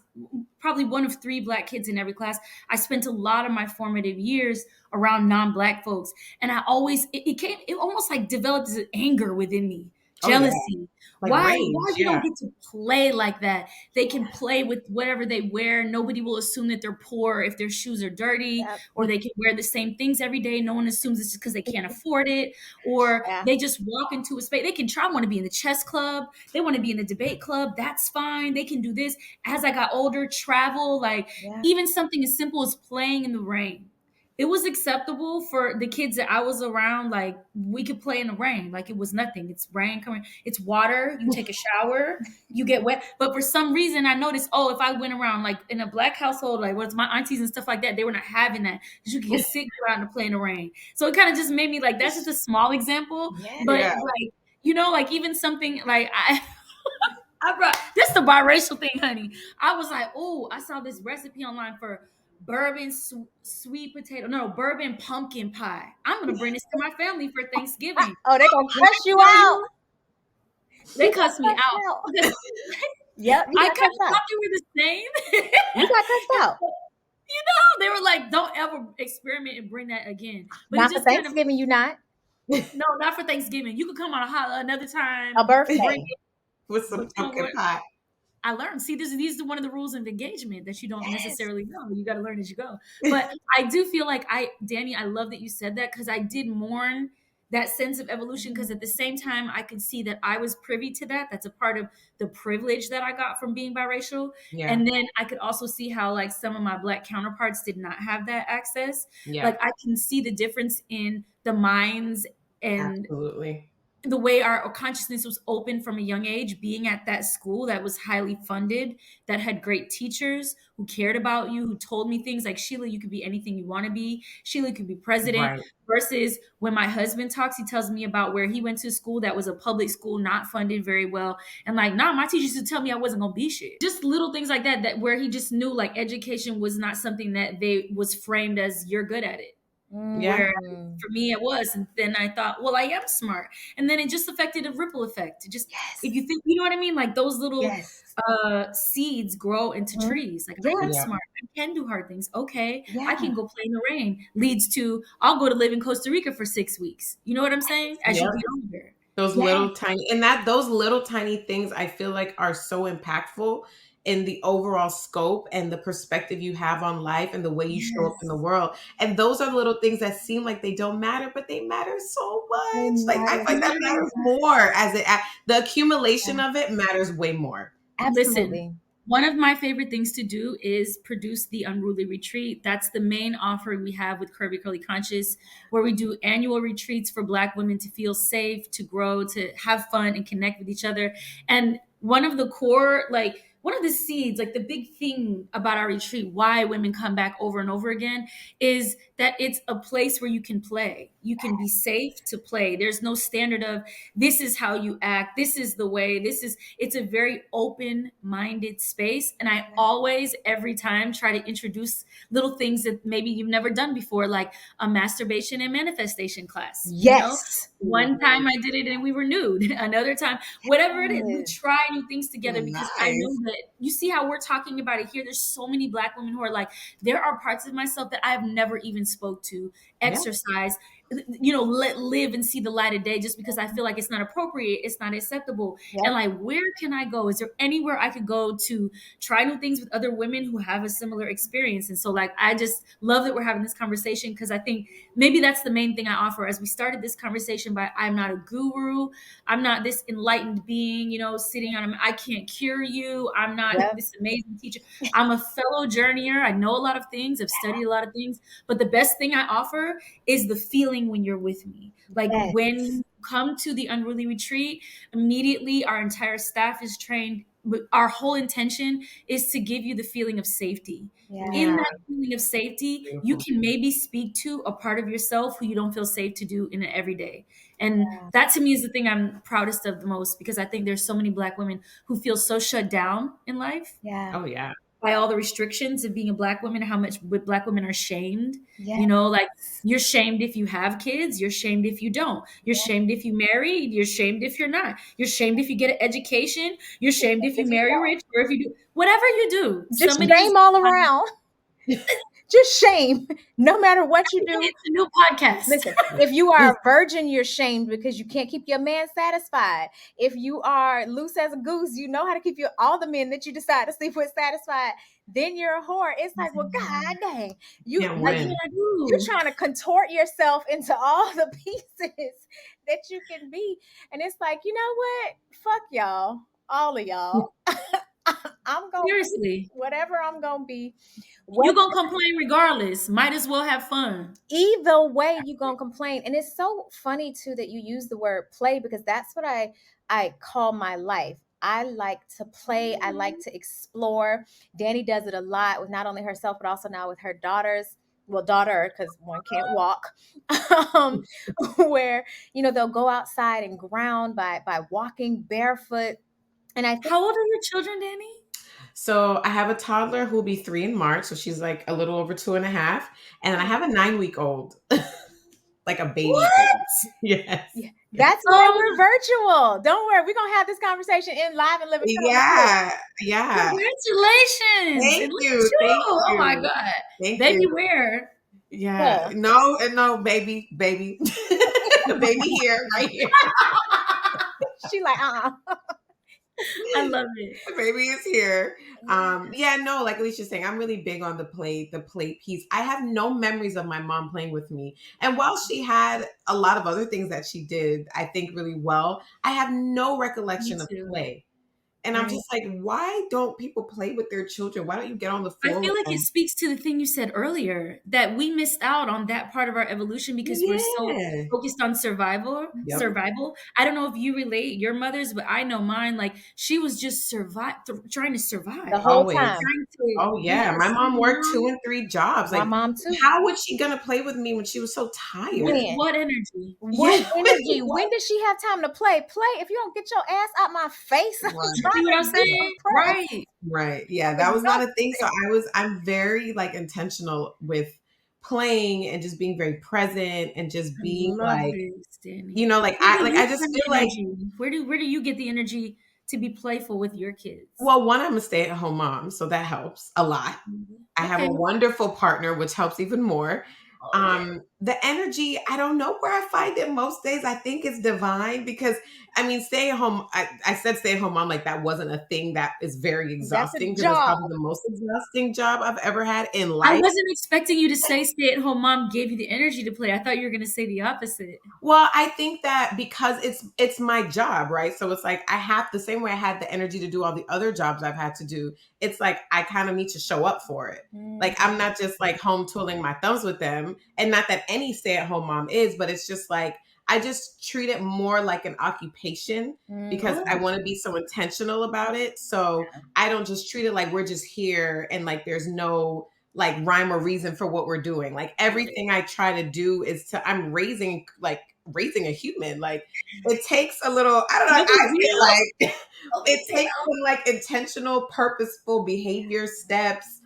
probably one of three black kids in every class. I spent a lot of my formative years around non-black folks. And it almost like developed as an anger within me, Oh yeah. jealousy. Like Why rage. we Yeah. don't get to play like that? They can play with whatever they wear. Nobody will assume that they're poor if their shoes are dirty, Yep. or they can wear the same things every day. No one assumes it's just because they can't afford it, or Yeah. they just walk into a space. They can try, want to be in the chess club. They want to be in the debate club. That's fine. They can do this. As I got older, travel, like Yeah. even something as simple as playing in the rain. it was acceptable for the kids that I was around. Like, we could play in the rain, like it was nothing. It's rain coming, it's water. You take a shower, you get wet. But for some reason, I noticed, oh, if I went around like in a black household, like what's my aunties and stuff like that, they were not having that because you could get sick go out and play in the rain. So it kind of just made me like, that's just a small example, but Yes. Yeah. like, you know, like even something like I brought this the biracial thing, honey. I was like, oh, I saw this recipe online for bourbon sweet potato, no, bourbon pumpkin pie. I'm gonna bring this to my family for Thanksgiving. Oh, they're gonna When cuss I you tell out. you, they You got cussed me cussed out out. because Yep, you I got kind cussed of out. thought they were the same. You got cussed out. You know, they were like, "Don't ever experiment and bring that again." But it Not for just kind of Thanksgiving, you not. no, not for Thanksgiving. You could come on another time, A bring birthday. it, With but some don't pumpkin worry. pie. I learned. See, these are one of the rules of engagement that you don't Yes. necessarily know. You got to learn as you go. But I do feel like Danny, I love that you said that because I did mourn that sense of evolution because at the same time I could see that I was privy to that. That's a part of the privilege that I got from being biracial. Yeah. And then I could also see how like some of my black counterparts did not have that access. Yeah. Like I can see the difference in the minds and Absolutely. the way our consciousness was open from a young age, being at that school that was highly funded, that had great teachers who cared about you, who told me things like, Shelah, you could be anything you want to be. Shelah could be president. Right. Versus when my husband talks, he tells me about where he went to school that was a public school, not funded very well. And like, nah, my teacher used to tell me I wasn't going to be shit. Just little things like that, that where he just knew like education was not something that they was framed as you're good at it. Yeah. Where for me it was, and then I thought, well, I am smart, and then it just affected a ripple effect. Just Yes. if you think, you know what I mean, like those little Yes. seeds grow into Mhm. trees. Like I am Yeah. smart, I can do hard things. Okay, Yeah. I can go play in the rain. Leads to I'll go to live in Costa Rica for 6 weeks. You know what I'm saying? As you Yep. get older. Those Yes. little tiny, and those little tiny things I feel like are so impactful in the overall scope and the perspective you have on life and the way you show up in the Yes. world. And those are little things that seem like they don't matter, but they matter so They much. Like I matter find that so matters much. more the accumulation of it matters way more. Listen, Absolutely. one of my favorite things to do is produce the Unruly Retreat. That's the main offering we have with Curvy Curly Conscious, where we do annual retreats for Black women to feel safe, to grow, to have fun, and connect with each other. And one of the core, like, one of the seeds, like the big thing about our retreat, why women come back over and over again, is that it's a place where you can play. You can be safe to play. There's no standard of this is how you act, this is the way, it's a very open-minded space. And I always, every time, try to introduce little things that maybe you've never done before, like a masturbation and manifestation class. You know, Yes. one time I did it and we were nude. Another time, whatever it is, we Yes. try new things together because I know Nice. that you see how we're talking about it here. There's so many Black women who are like, there are parts of myself that I've never even spoke to, Yeah. exercise, you know, let live and see the light of day, just because I feel like it's not appropriate, it's not acceptable. Yep. And like, where can I go? Is there anywhere I could go to try new things with other women who have a similar experience? And so like, I just love that we're having this conversation, because I think maybe that's the main thing I offer. As we started this conversation by, I'm not a guru, I'm not this enlightened being, you know, sitting on I can't cure you, I'm not Yep. this amazing teacher. I'm a fellow journeyer. I know a lot of things, I've studied a lot of things, but the best thing I offer is the feeling when you're with me. Like Yes. when you come to the Unruly Retreat, immediately our entire staff is trained. But our whole intention is to give you the feeling of safety. Yeah. In that feeling of safety, you Beautiful. can maybe speak to a part of yourself who you don't feel safe to do in an everyday. And that to me is the thing I'm proudest of the most, because I think there's so many Black women who feel so shut down in life Yeah. Oh yeah. by all the restrictions of being a Black woman, how much Black women are shamed. Yeah. You know, like you're shamed if you have kids, you're shamed if you don't, you're shamed if you marry, you're shamed if you're not, you're shamed if you get an education, you're shamed if you marry rich, or if you do whatever you do. Just Somebody shame all around. Just shame. No matter what you do. It's a new podcast. Listen, if you are a virgin, you're shamed because you can't keep your man satisfied. If you are loose as a goose, you know how to keep all the men that you decide to sleep with satisfied. Then you're a whore. It's like, well, god dang, you Can't like win. you're trying to contort yourself into all the pieces that you can be, and it's like, you know what? Fuck y'all, all of y'all. I'm gonna be Seriously. whatever I'm gonna be. You What gonna complain regardless. Might as well have fun. either way you gonna complain. And it's so funny too that you use the word play, because that's what I call my life. I like to play. I like to explore. Danny does it a lot with not only herself but also now with her daughters. Well, daughter, because one can't walk. um, where they'll go outside and ground by walking barefoot. And I think How old are your children, Danny? So I have a toddler who will be 3 in March, so she's like a little over 2.5, and then I have a 9-week-old, like a baby. What? Yes. yeah, that's why Um, we're virtual. Don't worry, we're gonna have this conversation in live and living color too. Yeah, yeah. Congratulations. And Thank look you, at you. thank Oh my you, God. thank Baby you. where? Yeah, Huh. no, no, baby, baby, baby here, right here. She like, I love it. The baby is here. yeah. Yeah, no, like Alicia's saying, I'm really big on the play piece. I have no memories of my mom playing with me. And while she had a lot of other things that she did, I think really well, I have no Me recollection of too. play. And I'm Right. just like, why don't people play with their children? Why don't you get on the I floor feel with like it them? speaks to the thing you said earlier that we missed out on that part of our evolution because we're so Yeah. focused on survival. Yep. Survival. I don't know if you relate your mother's, but I know mine. Like she was just trying to The survive, whole Always. time. trying to Oh be yeah. a My mom single worked two mom and three jobs. My Like, mom too. how was she gonna play with me when she was so with tired? When? what energy? What Yeah. energy? What? When did she have time to play? Play. If you don't get your ass out my face, I'm Right. You see trying what to I'm do some saying? press. Right. Right. Yeah, that was not a thing. So Exhausted. I'm very like intentional with playing and just being very present and just I being love like, this, Danny. you know, like Where do I you just find feel the like, energy? Where do you get the energy to be playful with your kids? well, one, I'm a stay-at-home mom, so that helps a lot. Mhm. I have Okay. a wonderful partner, which helps even more. Oh yeah. The energy, I don't know where I find it most days. I think it's divine because I mean, stay at home. I said stay at home mom like that wasn't a thing that is very That's a exhausting because it's job. probably the most exhausting job I've ever had in I life. wasn't expecting you to say stay-at-home mom gave you the energy to play. I thought you were gonna say the opposite. Well, I think that because it's my job, right? So it's like I have the same way I had the energy to do all the other jobs I've had to do. It's like I kind of need to show up for it. Like I'm not just like home twiddling my thumbs with them, and not that any stay-at-home mom is, but it's just like I just treat it more like an occupation because I Oh, want to be so intentional about it. So I don't just treat it like we're just here and like there's no like rhyme or reason for what we're doing. Like right. everything I try to do is to I'm raising a human. Like it takes a little, I don't know, No I big feel deal. like No big it deal. takes some like intentional, purposeful behavior steps,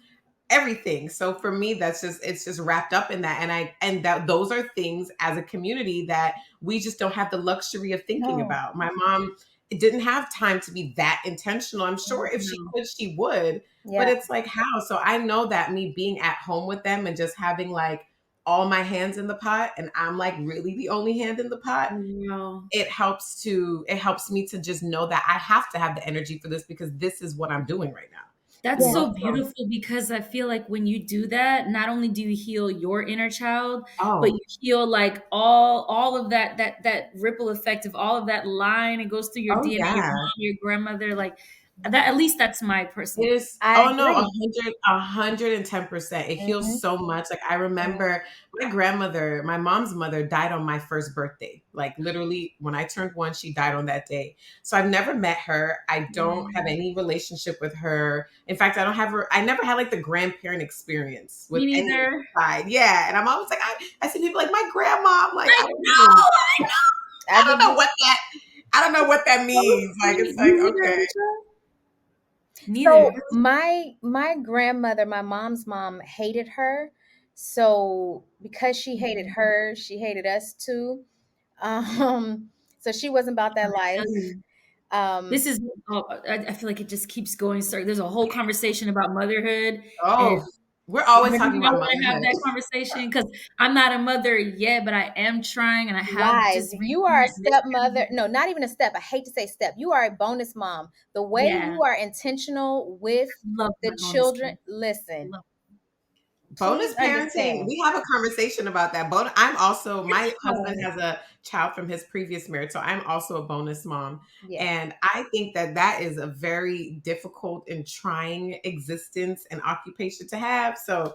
everything. So for me, that's just it's just wrapped up in that. And that those are things as a community that we just don't have the luxury of thinking No. about. My mom didn't have time to be that intentional. I'm sure if she No. could, she would, but Yeah. it's like how? So I know that me being at home with them and just having like all my hands in the pot and I'm like really the only hand in the pot, Wow. it helps me to just know that I have to have the energy for this because this is what I'm doing right now. That's You Yeah. know? so So, beautiful because I feel like when you do that, not only do you heal your inner child, but oh, you heal like all of that ripple effect of all of that line. It goes through your oh DNA, your yeah. mom, your grandmother, like that. At least that's my It personal opinion. is I oh no, agree. 110%. It heals Hmm. so much. Like I remember my grandmother, my mom's mother died on my first birthday. Like literally when I turned 1, she died on that day. So I've never met her. I don't have any relationship with her. In fact, I never had like the grandparent experience with Me any neither. side. Yeah. And I'm always like, I see people like my grandma. I'm like, I know. I know. I did this. I don't know what that means. Like it's Me like, neither, okay. Alicia. So Neither. my grandmother, my mom's mom, hated her. So because she hated her, she hated us too. Um, so she wasn't about that Tell life. you. Um, This is I feel like it just keeps going. So there's a whole conversation about motherhood, and Oh, we're always maybe talking we about don't want to have motherhood. that conversation because I'm not a mother yet, but I am trying, and I have Lies. just You are a recently this stepmother. No, not even a step. I hate to say step. You are a bonus mom. The way yeah, you are intentional with love the my bonus children, kids. listen, Love Bonus Please parenting. understand. We have a conversation about that. I'm also, my husband Oh, has a child from his previous marriage, so I'm also a bonus mom. yes. And I think that that is a very difficult and trying existence and occupation to have. So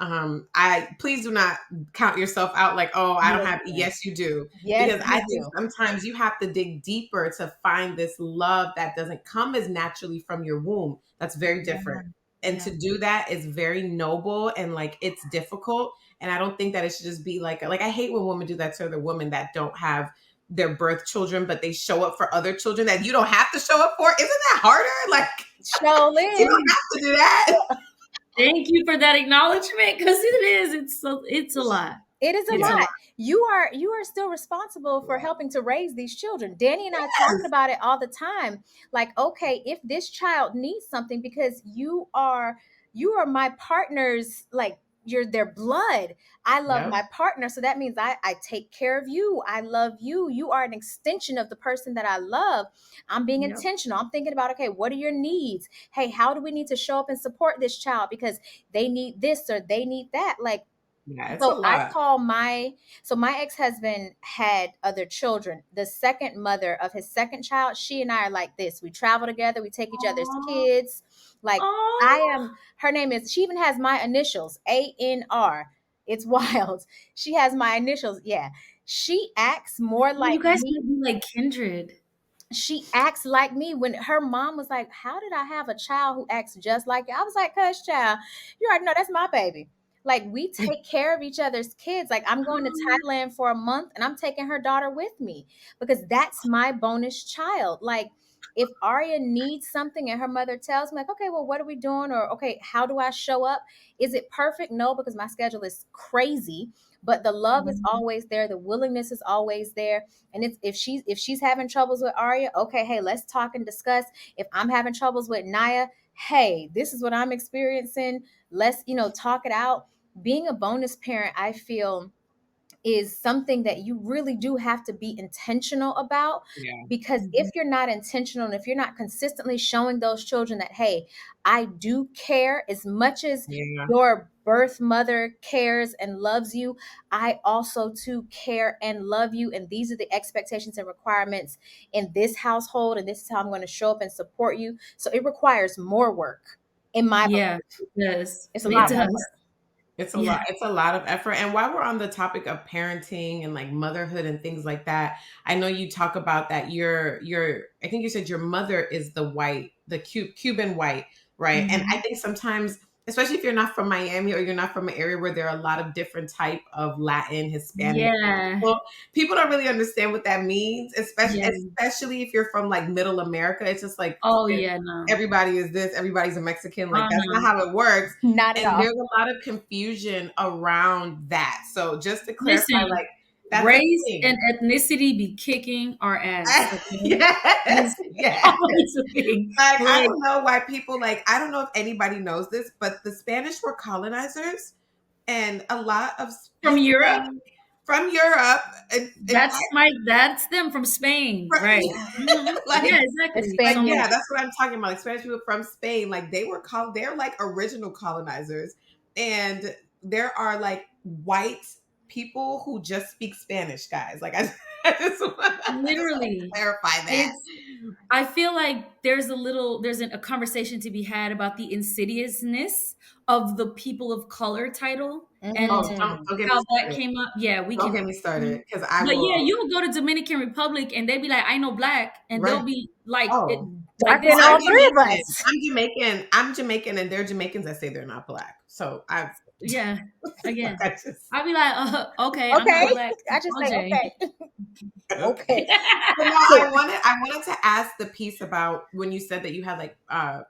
I please do not count yourself out like, oh, I don't have, Listen. yes, you do. Yes, Because I you think do. sometimes you have to dig deeper to find this love that doesn't come as naturally from your womb. That's very different. Yeah. And Yeah. to do that is very noble and like it's difficult. And I don't think that it should just be like I hate when women do that to other women that don't have their birth children, but they show up for other children that you don't have to show up for. Isn't that harder? Like you Sholin. don't have to do that. Thank you for that acknowledgement because it is. It's a lot. It is a It's a Yeah. lot. lot. You are still responsible for helping to raise these children. Danny and I talk Yes. about it all the time. Like, okay, if this child needs something because you are my partner's, like, you're their blood. I love Yep. my partner, so that means I take care of you. I love you. You are an extension of the person that I love. I'm being Yep. intentional. I'm thinking about, okay, what are your needs? Hey, how do we need to show up and support this child because they need this or they need that? Like, Yeah, it's a so I lot. call my ex-husband had other children. The second mother of his second child, she and I are like this. We travel together, we take each other's Oh, kids. Like, I oh. am her name is she even has my initials, ANR. It's wild. She has my initials. Yeah. She acts more You like guys me. might be like kindred. She acts like me. When her mom was like, how did I have a child who acts just like you? I was like, cuz child, you already know that's my baby. Like, we take care of each other's kids. Like, I'm going to Oh, Thailand for a month and I'm taking her daughter with me because that's my bonus child. Like, if Arya needs something and her mother tells me, like, okay, well, what are we doing? Or, okay, how do I show up? Is it perfect? No, because my schedule is crazy. But the love is mhm. always there. The willingness is always there. And it's, if she's having troubles with Arya, okay, hey, let's talk and discuss. If I'm having troubles with Naya, hey, this is what I'm experiencing. Let's, talk it out. Being a bonus parent, I feel, is something that you really do have to be intentional about, Yeah. because if Mhm. you're not intentional and if you're not consistently showing those children that, hey, I do care as much as Yeah. your birth mother cares and loves you, I also too care and love you, and these are the expectations and requirements in this household, and this is how I'm going to show up and support you. So it requires more work, in my belief. Yeah, it does. It's a It lot Yeah. more does. work. It's a lot. Yeah. It's a lot of effort. And while we're on the topic of parenting and like motherhood and things like that, I know you talk about that your I think you said your mother is the white, the Cuban white, right? And I Mhm. think sometimes, especially if you're not from Miami or you're not from an area where there are a lot of different type of Latin, Hispanic Yeah. people don't really understand what that means, Yeah. especially if you're from like middle America. It's just like Oh, yeah, no. everybody is this, everybody's a Mexican. Like that's not Uh-huh. how it works. Not at And all. there's a lot of confusion around that. So just to clarify, Listen, like that's a race thing. and ethnicity be kicking our ass, okay? Yes, It's yes. always a thing. Like I Like, don't know why people like I don't know if anybody knows this, but the Spanish were colonizers, and a lot of from Europe, Hispanic from Europe and that's them from Spain, right? Mhm. Yeah, like exactly. like So I'm Español. yeah, like, that's what I'm talking about. Like Spanish people from Spain, like they're like original colonizers, and there are like white people who just speak Spanish, guys. Like I just want to literally, clarify that. it's I feel like there's a conversation to be had about the insidiousness of the people of color title and Oh, Mm. don't get me how that started. came up. Yeah, we Don't can. get me started because I But yeah, will. you'll go to Dominican Republic and they be like, "I know black," and they'll Right. be like, Oh, like well, this Darken is all I'm three of Jamaican. us. I'm Jamaican. I'm Jamaican, and they're Jamaicans that say they're not black. So I, yeah. like, Again, I just. I'll be like, okay, I'm Okay. not black. I just say, OJ. okay. Okay. But no, Cool. I wanted to ask the piece about when you said that you had like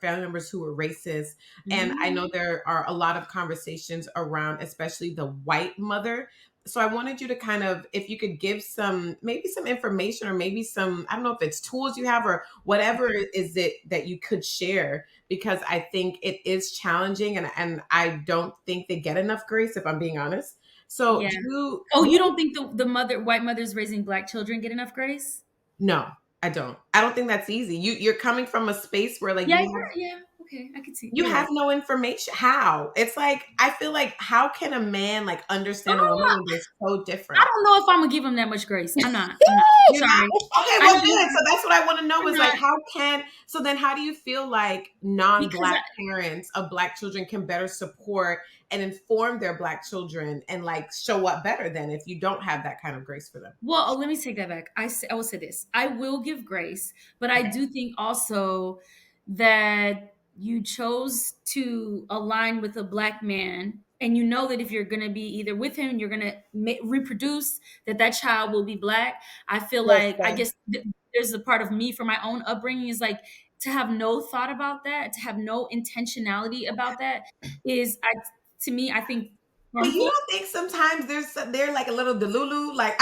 family members who were racist, and I know Mhm. there are a lot of conversations around, especially the white mother. So I wanted you to kind of, if you could give some, maybe some information or maybe some, I don't know if it's tools you have or whatever is it that you could share, because I think it is challenging and I don't think they get enough grace, if I'm being honest. So Yeah. do Oh, what you don't think the white mothers raising black children get enough grace? No, I don't. I don't think that's easy. You're coming from a space where like Yeah, you yeah, yeah. Okay, I can see. You You're have right. no information. How? It's like, I feel like, how can a man like understand a woman when they're so I different? don't know if I'm gonna give him that much grace. I'm not. I'm not. You're not? Sorry. Okay, I well, know good. So that's what I want to know I'm is not like, so then how do you feel like because non-black parents of black children can better support and inform their black children and like show up better than if you don't have that kind of grace for them? well, let me take that back. I will say this. I will give grace, but I Okay. do think also that you chose to align with a black man, and you know that if you're going to be either with him, you're going to reproduce, that child will be black. I feel like, I Listen. guess there's a part of me from my own upbringing is like, to have no thought about that, to have no intentionality about that is, to me, I think But you harmful. don't think sometimes they're like a little delulu? Like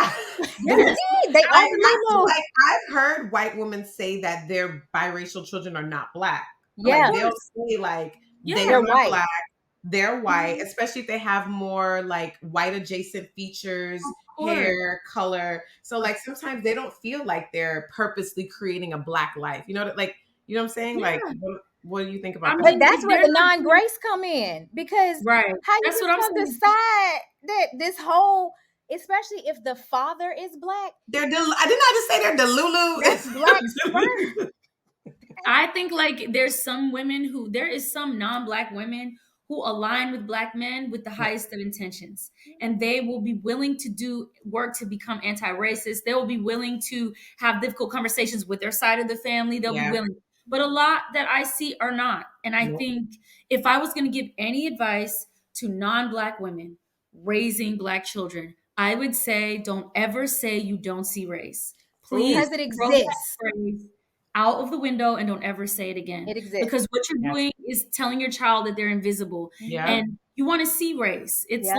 Yes, They are Lulu. like I've heard white women say that their biracial children are not black. of Like Yeah, they'll course. say like they Yeah. they're are not white. black, they're white, Mhm. especially if they have more like white adjacent features, Of course. hair, color. So like sometimes they don't feel like they're purposely creating a black life. You know like you know what I'm saying? Like Yeah. what do you think I about that? But mean, that's if where they're the not doing non-grace come in, because right, how you that's what just I'm gonna saying. decide that this whole, especially if the father is black, I did not just say they're that's black sperm. delulu. I think like there is some non-black women who align with black men with the Yeah. highest of intentions, and they will be willing to do work to become anti-racist. They will be willing to have difficult conversations with their side of the family. They'll be Yeah. willing, but a lot that I see are not. And I Nope. think if I was going to give any advice to non-black women raising black children, I would say don't ever say you don't see race. Ooh. Please Because it throw that exists. phrase out of the window and don't ever say it again, It exists. because what you're Yes. doing is telling your child that they're invisible, Yeah. and you want to see race. Yep. It's See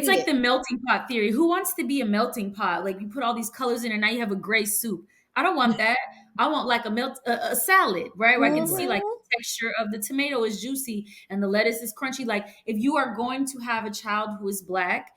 like it. the melting pot theory. Who wants to be a melting pot? Like you put all these colors in and now you have a gray soup. I don't want that. I want like a salad, right? Where I can see Right. like Mm-hmm. the texture of the tomato is juicy and the lettuce is crunchy. Like if you are going to have a child who is black,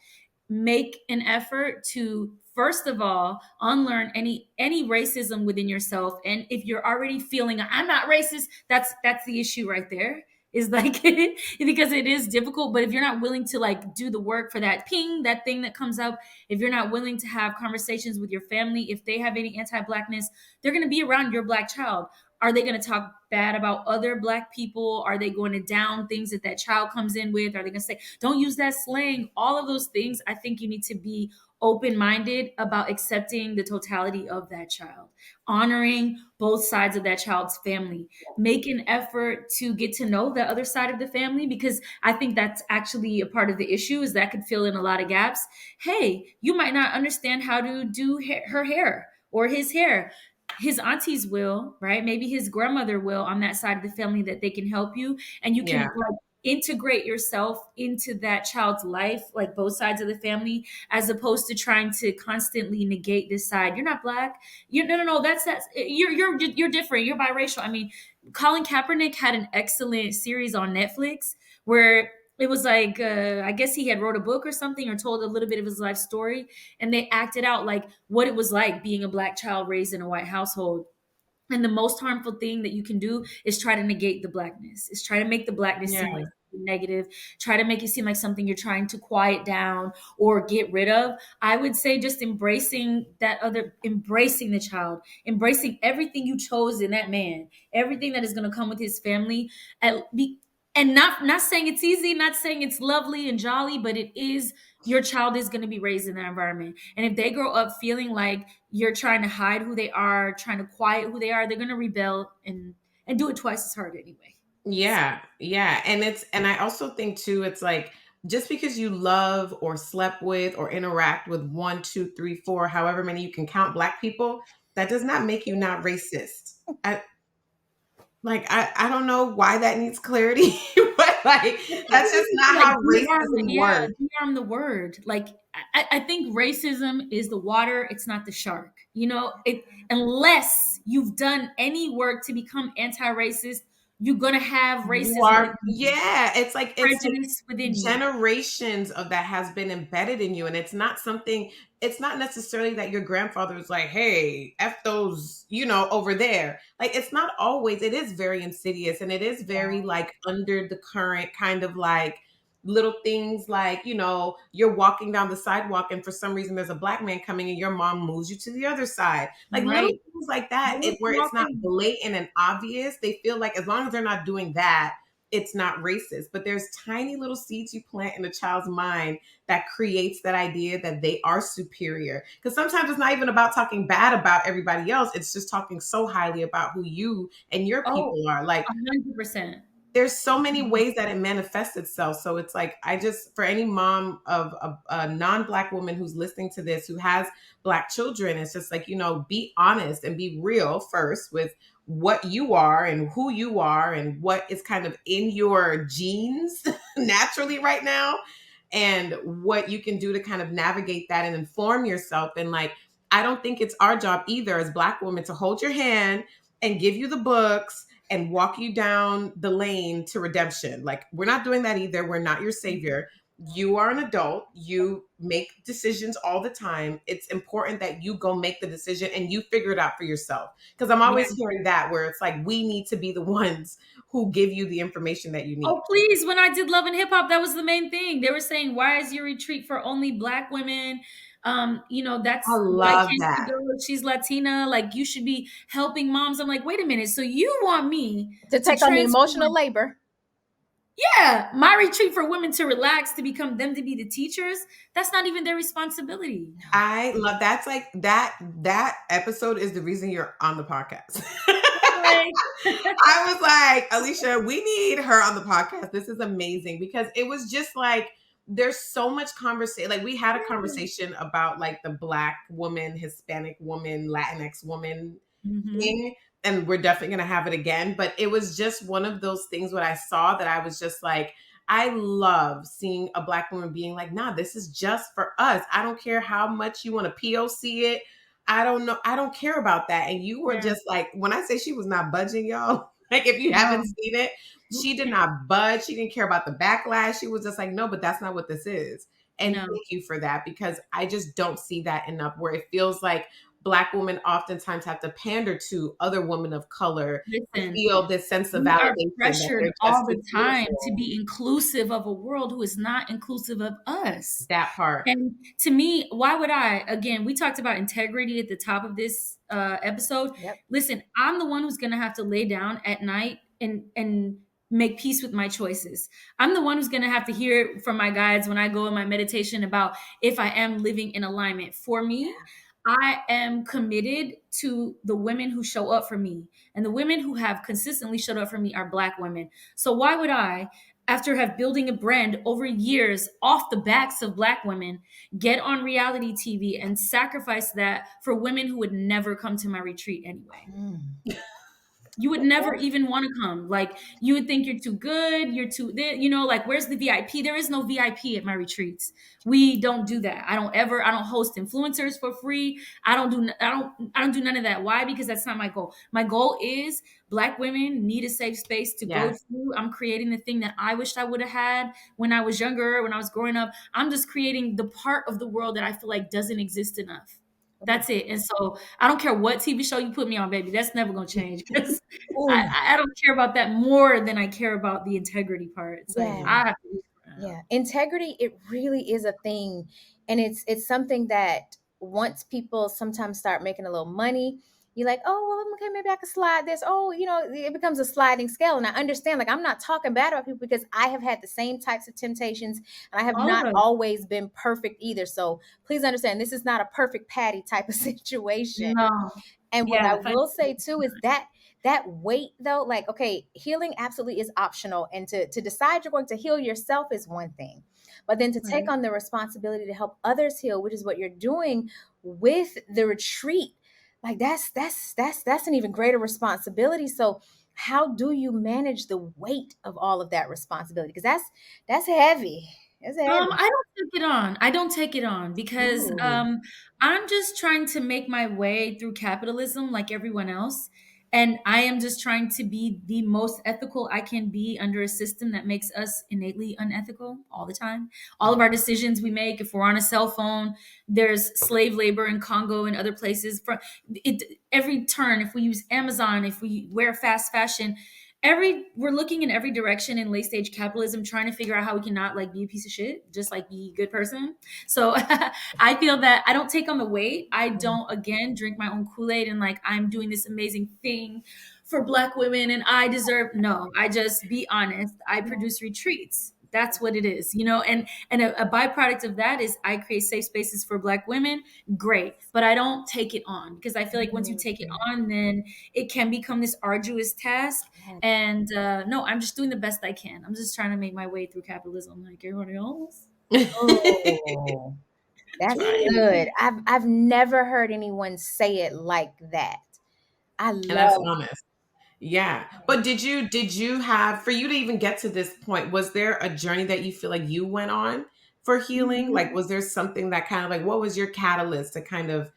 make an effort to first of all unlearn any racism within yourself. And if you're already feeling I'm not racist, that's the issue right there, is like because it is difficult. But if you're not willing to like do the work for that ping, that thing that comes up, if you're not willing to have conversations with your family, if they have any anti-blackness, they're going to be around your black child. Are they going to talk bad about other black people? Are they going to down things that child comes in with? Are they going to say don't use that slang? All of those things, I think you need to be open-minded about accepting the totality of that child, honoring both sides of that child's family, make an effort to get to know the other side of the family, because I think that's actually a part of the issue, is that could fill in a lot of gaps. Hey, you might not understand how to do her hair or his hair. His aunties will, right? Maybe his grandmother will on that side of the family, that they can help you, and you can Yeah. like integrate yourself into that child's life, like both sides of the family, as opposed to trying to constantly negate this side. You're not black. You no. That's you're different. You're biracial. I mean, Colin Kaepernick had an excellent series on Netflix where it was like I guess he had wrote a book or something, or told a little bit of his life story, and they acted out like what it was like being a black child raised in a white household. And the most harmful thing that you can do is try to negate the blackness, is try to make the blackness Yeah. seem like something negative, try to make it seem like something you're trying to quiet down or get rid of. I would say just embracing the child, embracing everything you chose in that man, everything that is going to come with his family, and and not saying it's easy, not saying it's lovely and jolly, but it is. Your child is going to be raised in that environment, and if they grow up feeling like you're trying to hide who they are, trying to quiet who they are, they're going to rebel and do it twice as hard anyway. So, Yeah, yeah. And I also think too, it's like just because you love or slept with or interact with one, two, three, four, however many you can count black people, that does not make you not racist. I don't know why that needs clarity, but like that's just not like how racism works. de-arm the word. Like I think racism is the water, it's not the shark. You know, it unless you've done any work to become anti-racist, you're gonna have You racism are, within you, yeah, it's like prejudice within you. generations of that has been embedded in you, and it's not something, it's not necessarily that your grandfather was like, "Hey, F those, over there." Like, it's not always, it is very insidious, and it is very, like, under the current, kind of like little things, like, you're walking down the sidewalk and for some reason there's a black man coming and your mom moves you to the other side. Like, little Right. things like that, Little where small it's not things. blatant and obvious. They feel like as long as they're not doing that, it's not racist. But there's tiny little seeds you plant in a child's mind that creates that idea that they are superior. Because sometimes it's not even about talking bad about everybody else. It's just talking so highly about who you and your Oh, people are. Like, 100%. there's so many ways that it manifests itself. So it's like, I just, for any mom of a non-black woman who's listening to this, who has black children, it's just like, be honest and be real first with what you are and who you are and what is kind of in your genes naturally right now, and what you can do to kind of navigate that and inform yourself. And like, I don't think it's our job either as black women to hold your hand and give you the books and walk you down the lane to redemption. Like, we're not doing that either. We're not your savior. You are an adult. You make decisions all the time. It's important that you go make the decision and you figure it out for yourself. Because I'm Yeah. always hearing that, where it's like, we need to be the ones who give you the information that you Oh, need. please. When I did Love and Hip Hop, that was the main thing. They were saying, why is your retreat for only black women? I That's why love can't she that. go? She's Latina. Like, you should be helping moms. I'm like, wait a minute. So you want me To to take on the emotional transform? labor. Yeah, my retreat for women to relax, to become them to be the teachers. That's not even their responsibility. I love, that's like that episode is the reason you're on the podcast. Like, I was like, Alicia, we need her on the podcast. This is amazing, because it was just like, there's so much conversation. Like, we had a conversation about like the black woman, Hispanic woman, Latinx woman mhm. thing, and we're definitely going to have it again. But it was just one of those things what I saw that I was just like, I love seeing a black woman being like, nah, this is just for us. I don't care how much you want to POC it. I don't know. I don't care about that. And you were Yeah, just like, when I say she was not budging, y'all, like, if you haven't no, seen it, she did not budge. She didn't care about the backlash. She was just like, no, but that's not what this is. And no. thank you for that, because I just don't see that enough, where it feels like black women oftentimes have to pander to other women of color to Listen, feel this sense of we are validation that pressured they're just all as the time to beautiful. be inclusive of a world who is not inclusive of us. That part. And to me, why would I? Again, we talked about integrity at the top of this episode. Yep. Listen, I'm the one who's going to have to lay down at night and make peace with my choices. I'm the one who's going to have to hear from my guides when I go in my meditation about if I am living in alignment. For me, I am committed to the women who show up for me. And the women who have consistently showed up for me are black women. So why would I, after have building a brand over years off the backs of black women, get on reality TV and sacrifice that for women who would never come to my retreat anyway? You would never even want to come. Like, you would think you're too good, you're too, like, where's the VIP? There is no VIP at my retreats. We don't do that. I don't host influencers for free. I don't do none of that. Why? Because that's not my goal. My goal is black women need a safe space to go Yes. to. I'm creating the thing that I wished I would have had when I was younger, when I was growing up. I'm just creating the part of the world that I feel like doesn't exist enough. That's it. And so I don't care what TV show you put me on, baby. That's never gonna change, because Ooh, I don't care about that more than I care about the integrity part. It's like, yeah. I have to be Yeah, integrity, it really is a thing, and it's something that once people sometimes start making a little money, you're like, oh well, okay, maybe I could slide this. Oh, it becomes a sliding scale, and I understand. Like, I'm not talking bad about people, because I have had the same types of temptations, and I have all of not us. always been perfect either. So please understand, this is not a perfect patty type of situation. No. And what I Yeah. will say too is that weight though, like, okay, healing absolutely is optional. And to decide you're going to heal yourself is one thing. But then to take Right. on the responsibility to help others heal, which is what you're doing with the retreat, like that's an even greater responsibility. So how do you manage the weight of all of that responsibility? Because that's heavy. It's heavy. I don't take it on. I don't take it on because Ooh. I'm just trying to make my way through capitalism like everyone else. And I am just trying to be the most ethical I can be under a system that makes us innately unethical all the time. All of our decisions we make, if we're on a cell phone, there's slave labor in Congo and other places. For it, every turn, if we use Amazon, if we wear fast fashion, we're looking in every direction in late stage capitalism, trying to figure out how we cannot like be a piece of shit, just like be a good person. So I feel that I don't take on the weight. I don't, again, drink my own Kool-Aid and like I'm doing this amazing thing for Black women and I deserve. No, I just be honest. I produce retreats. That's what it is, and a byproduct of that is I create safe spaces for Black women. Great. But I don't take it on because I feel like once you take it on, then it can become this arduous task. And no, I'm just doing the best I can. I'm just trying to make my way through capitalism like everybody else. Oh, that's Trying. good. I've never heard anyone say it like that. I And that's love. honest. Yeah. But did you have, for you to even get to this point, was there a journey that you feel like you went on for healing? Like, was there something that kind of like, what was your catalyst to kind of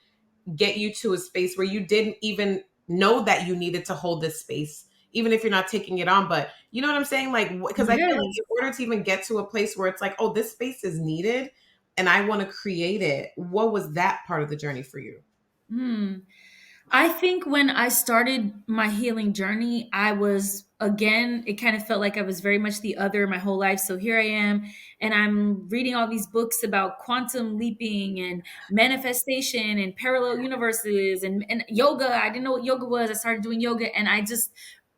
get you to a space where you didn't even know that you needed to hold this space, even if you're not taking it on? But you know what I'm saying? Like, because I feel like Yes. in order to even get to a place where it's like, oh, this space is needed and I want to create it, what was that part of the journey for you? Hmm. I think when I started my healing journey, I was, again, it kind of felt like I was very much the other my whole life. So here I am, and I'm reading all these books about quantum leaping and manifestation and parallel universes and yoga. I didn't know what yoga was. I started doing yoga, and I just,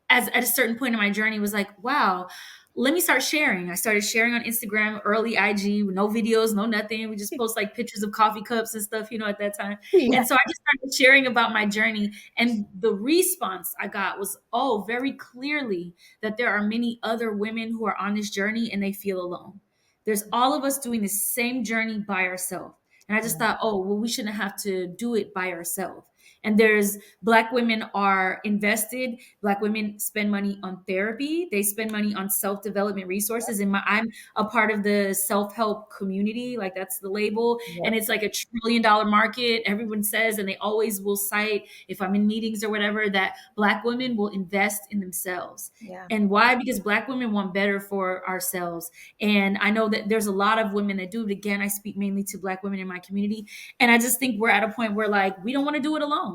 as at a certain point in my journey, was like, wow, let me start sharing. I started sharing on Instagram, early IG, no videos, no nothing. We just post like pictures of coffee cups and stuff, at that time. Yeah. And so I just started sharing about my journey. And the response I got was, oh, very clearly that there are many other women who are on this journey and they feel alone. There's all of us doing the same journey by ourselves. And I just thought, oh, well, we shouldn't have to do it by ourselves. And there's Black women are invested. Black women spend money on therapy. They spend money on self-development resources. And I'm a part of the self-help community, like that's the label. And Yep. it's like $1 trillion market. Everyone says, and they always will cite, if I'm in meetings or whatever, that Black women will invest in themselves. Yeah. And why? Because Black women want better for ourselves. And I know that there's a lot of women that do it. Again, I speak mainly to Black women in my community. And I just think we're at a point where like we don't want to do it alone.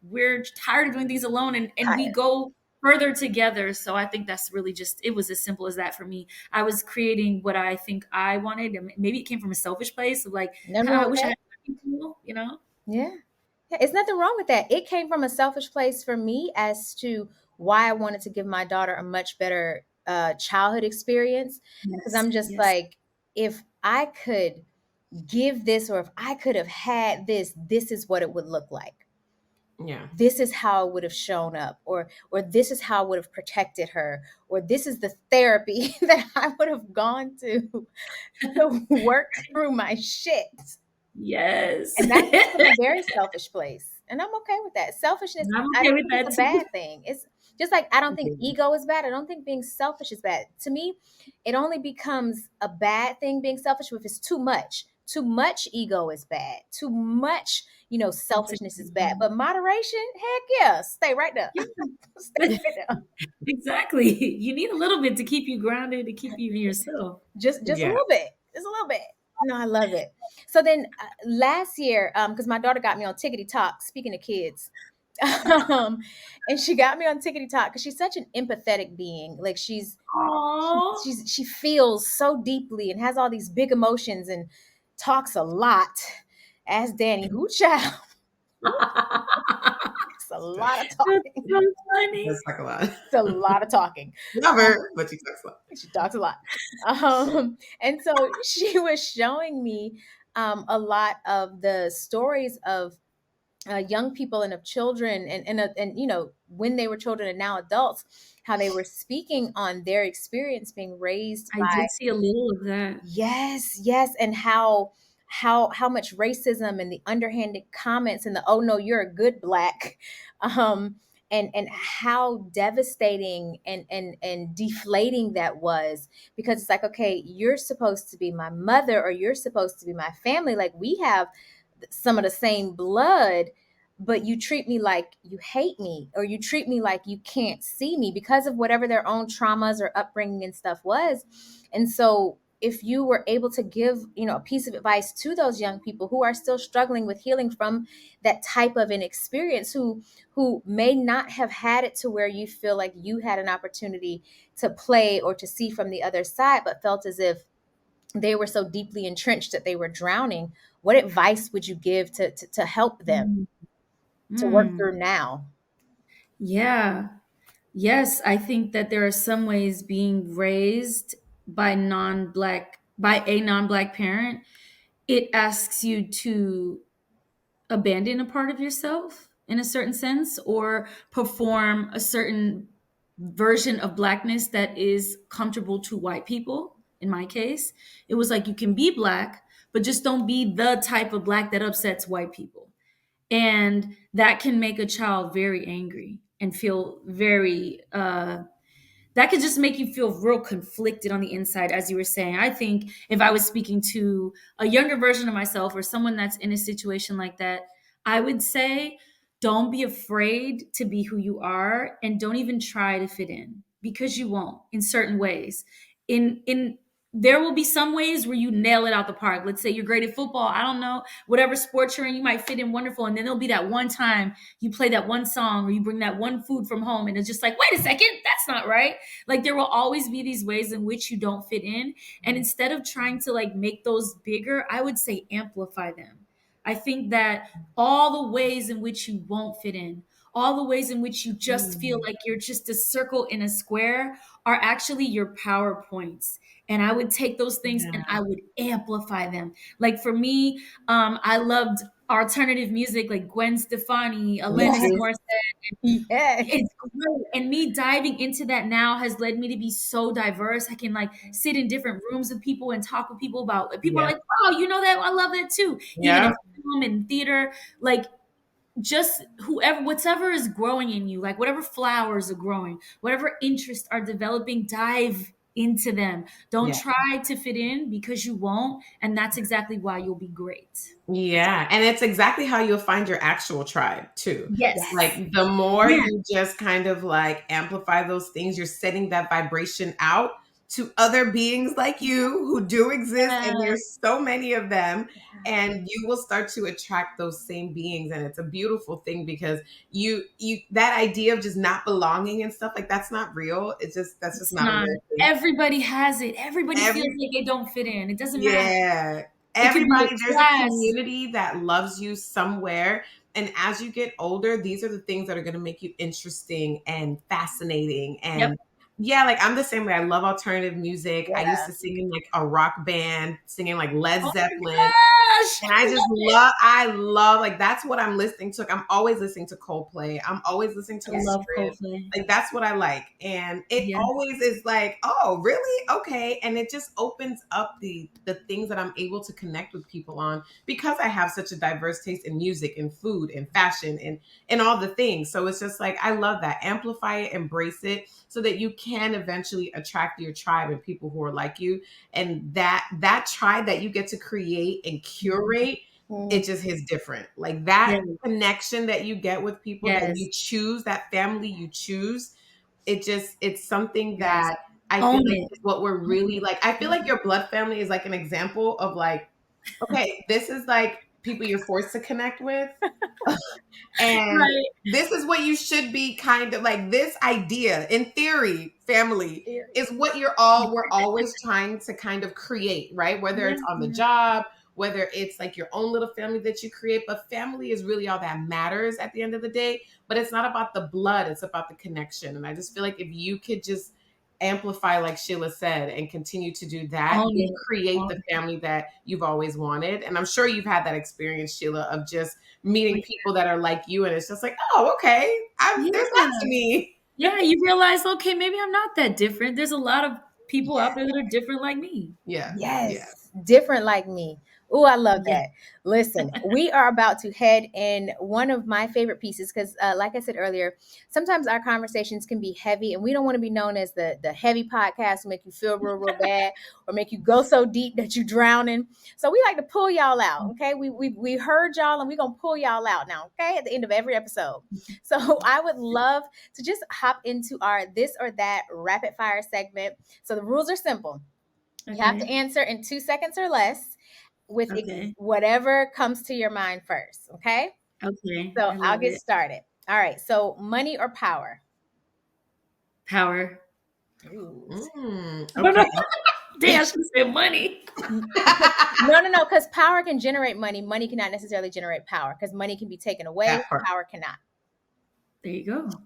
We're tired of doing things alone, and we Tired. go further together. So I think that's really just, it was as simple as that for me. I was creating what I think I wanted. And maybe it came from a selfish place of like, Nothing wrong I with wish I that. had people. Yeah. Yeah, it's nothing wrong with that. It came from a selfish place for me as to why I wanted to give my daughter a much better childhood experience. Because Yes. I'm just Yes. like, if I could give this, or if I could have had this, this is what it would look like. Yeah. This is how it would have shown up, or this is how I would have protected her, or this is the therapy that I would have gone to work through my shit. Yes. And that came from a very selfish place. And I'm okay with that. Selfishness, I'm I okay don't with think it's that a too. bad thing. It's just like I don't think ego is bad. I don't think being selfish is bad. To me, it only becomes a bad thing being selfish if it's too much. Too much ego is bad. Too much, That's a selfishness is good bad. one. But moderation, heck yeah, stay right there. Stay Yeah. right there. Exactly. You need a little bit to keep you grounded, to keep you in yourself. Just a Yeah. little bit. Just a little bit. No, I love it. So then last year, because my daughter got me on Tickety Talk, speaking of kids, um, and she got me on Tickety Talk because she's such an empathetic being. Like Oh. she feels so deeply and has all these big emotions and talks a lot. As Danny, who child, it's a lot of That's talking. so It funny. does talk a lot. It's a lot of talking. Love her, but she talks a lot. She talks a lot. And so she was showing me a lot of the stories of young people and of children and when they were children and now adults, how they were speaking on their experience being raised I by. did see a little of that. Yes, yes, and how much racism and the underhanded comments and the "oh no, you're a good black," um, and how devastating and deflating that was, because it's like, okay, you're supposed to be my mother, or you're supposed to be my family, like we have some of the same blood, but you treat me like you hate me, or you treat me like you can't see me because of whatever their own traumas or upbringing and stuff was. And so if you were able to give, a piece of advice to those young people who are still struggling with healing from that type of an experience, who may not have had it to where you feel like you had an opportunity to play or to see from the other side, but felt as if they were so deeply entrenched that they were drowning, what advice would you give to help them Mm. to work Mm. through now? Yeah. Yes, I think that there are some ways being raised by a non-black parent, it asks you to abandon a part of yourself in a certain sense, or perform a certain version of blackness that is comfortable to white people. In my case, it was like, you can be black, but just don't be the type of black that upsets white people. And that can make a child very angry and feel very that could just make you feel real conflicted on the inside. As you were saying, I think if I was speaking to a younger version of myself, or someone that's in a situation like that, I would say, don't be afraid to be who you are, and don't even try to fit in, because you won't in certain ways. In There will be some ways where you nail it out the park. Let's say you're great at football, I don't know, whatever sport you're in, you might fit in wonderful, and then there'll be that one time you play that one song, or you bring that one food from home, and it's just like, wait a second, that's not right. Like, there will always be these ways in which you don't fit in. And instead of trying to like make those bigger, I would say amplify them. I think that all the ways in which you won't fit in, all the ways in which you just feel Mm. like you're just a circle in a square, are actually your PowerPoints. And I would take those things and Yeah. I would amplify them. Like for me, I loved alternative music like Gwen Stefani, Me Alanis Yes. too. Morissette. Yes. It's great. And me diving into that now has led me to be so diverse. I can like sit in different rooms with people and talk with people about, people are Yeah. like, oh, you know that? I love that too. Even in Yeah. film and theater, like, just whoever, whatever is growing in you, like whatever flowers are growing, whatever interests are developing, dive into them. Don't Yeah. try to fit in, because you won't. And that's exactly why you'll be great. Yeah, and it's exactly how you'll find your actual tribe too. Yes. Yes. Like the more Yeah. you just kind of like amplify those things, you're sending that vibration out to other beings like you who do exist, and Yes. there's so many of them, Yeah. and you will start to attract those same beings, and it's a beautiful thing because you that idea of just not belonging and stuff like that's not real. That's just It's not a not. real thing. Everybody has it. Everybody feels Every like they don't fit in. It doesn't matter. Yeah. It could be Everybody, a there's a class. community that loves you somewhere. And as you get older, these are the things that are going to make you interesting and fascinating. Yep. And yeah, like I'm the same way. I love alternative music. I used Yeah. to sing in like a rock band, singing like Led Oh my Zeppelin. gosh. And I love it. I love, like, that's what I'm listening to. Like, I'm always listening to Coldplay. I'm always listening to I a love script. Coldplay. Like, that's what I like. And it Yeah. always is like, oh, really? Okay. And it just opens up the things that I'm able to connect with people on because I have such a diverse taste in music and food and fashion and all the things. So it's just like, I love that. Amplify it, embrace it so that you can eventually attract your tribe and people who are like you, and that tribe that you get to create and curate, it Mm. just hits different. Like that Yeah. connection that you get with people that Yes. you choose, that family you choose, it's something Yes. that I feel Own like it. is what we're Own really it. like. I feel like your blood family is like an example of like, okay, this is like people you're forced to connect with. And Right. this is what you should be, kind of like this idea in theory family Period. is what we're always trying to kind of create, right? Whether Yeah. it's on the Yeah. job, whether it's like your own little family that you create, but family is really all that matters at the end of the day. But it's not about the blood, it's about the connection. And I just feel like if you could just amplify, like Sheila said, and continue to do that, Own you'll it. create Own the it. family that you've always wanted. And I'm sure you've had that experience, Sheila, of just meeting Like, people that are like you, and it's just like, oh, okay, there's that yeah. to me. Yeah. You realize, okay, maybe I'm not that different. There's a lot of people out there that are different like me. Yeah, yeah, Yes. Different like me. Oh, I love Yeah. that. Listen, we are about to head in one of my favorite pieces because, like I said earlier, sometimes our conversations can be heavy, and we don't want to be known as the heavy podcast who make you feel real bad or make you go so deep that you drowning. So we like to pull y'all out. Okay, we heard y'all, and we're gonna pull y'all out now. Okay, at the end of every episode. So I would love to just hop into our this or that rapid fire segment. So the rules are simple. You have to Okay. answer in 2 seconds or less with Okay. whatever comes to your mind first. Okay. Okay. So I I'll love get it. started. All right. So money or power? Power. Ooh. I don't know. Okay. Damn, she said money. No. Because power can generate money. Money cannot necessarily generate power because money can be taken away. That part. Power cannot. There you go.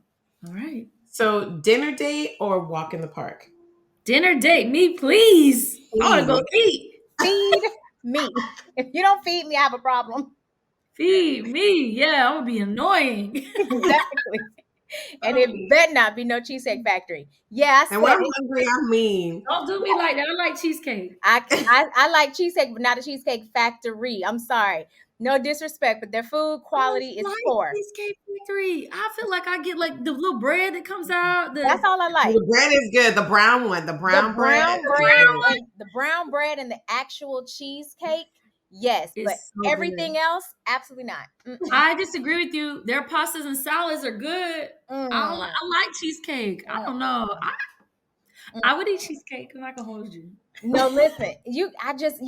All right. So dinner date or walk in the park? Dinner date, me, please. I want to go Please. eat. Feed me. If you don't feed me, I have a problem. Feed me. Yeah, I'm gonna be annoying. Exactly. And it Oh, better not be no Cheesecake Factory. Yeah, I And when said I'm it. hungry, I'm mean. don't do me like that. I like cheesecake. I like cheesecake, but not a Cheesecake Factory. I'm sorry. No disrespect, but their food I quality is like poor. Cheesecake Factory. I feel like I get like the little bread that comes out. That's The all I like. The bread is good. The brown one. The The brown bread brown is bread good. and the brown bread and the actual cheesecake, yes, but is so good. everything else, absolutely not. Mm-mm, I disagree with you. Their pastas and salads are good. mm, I like cheesecake. I mm, don't know. mm. I would eat cheesecake. I'm not gonna hold you. No, listen, you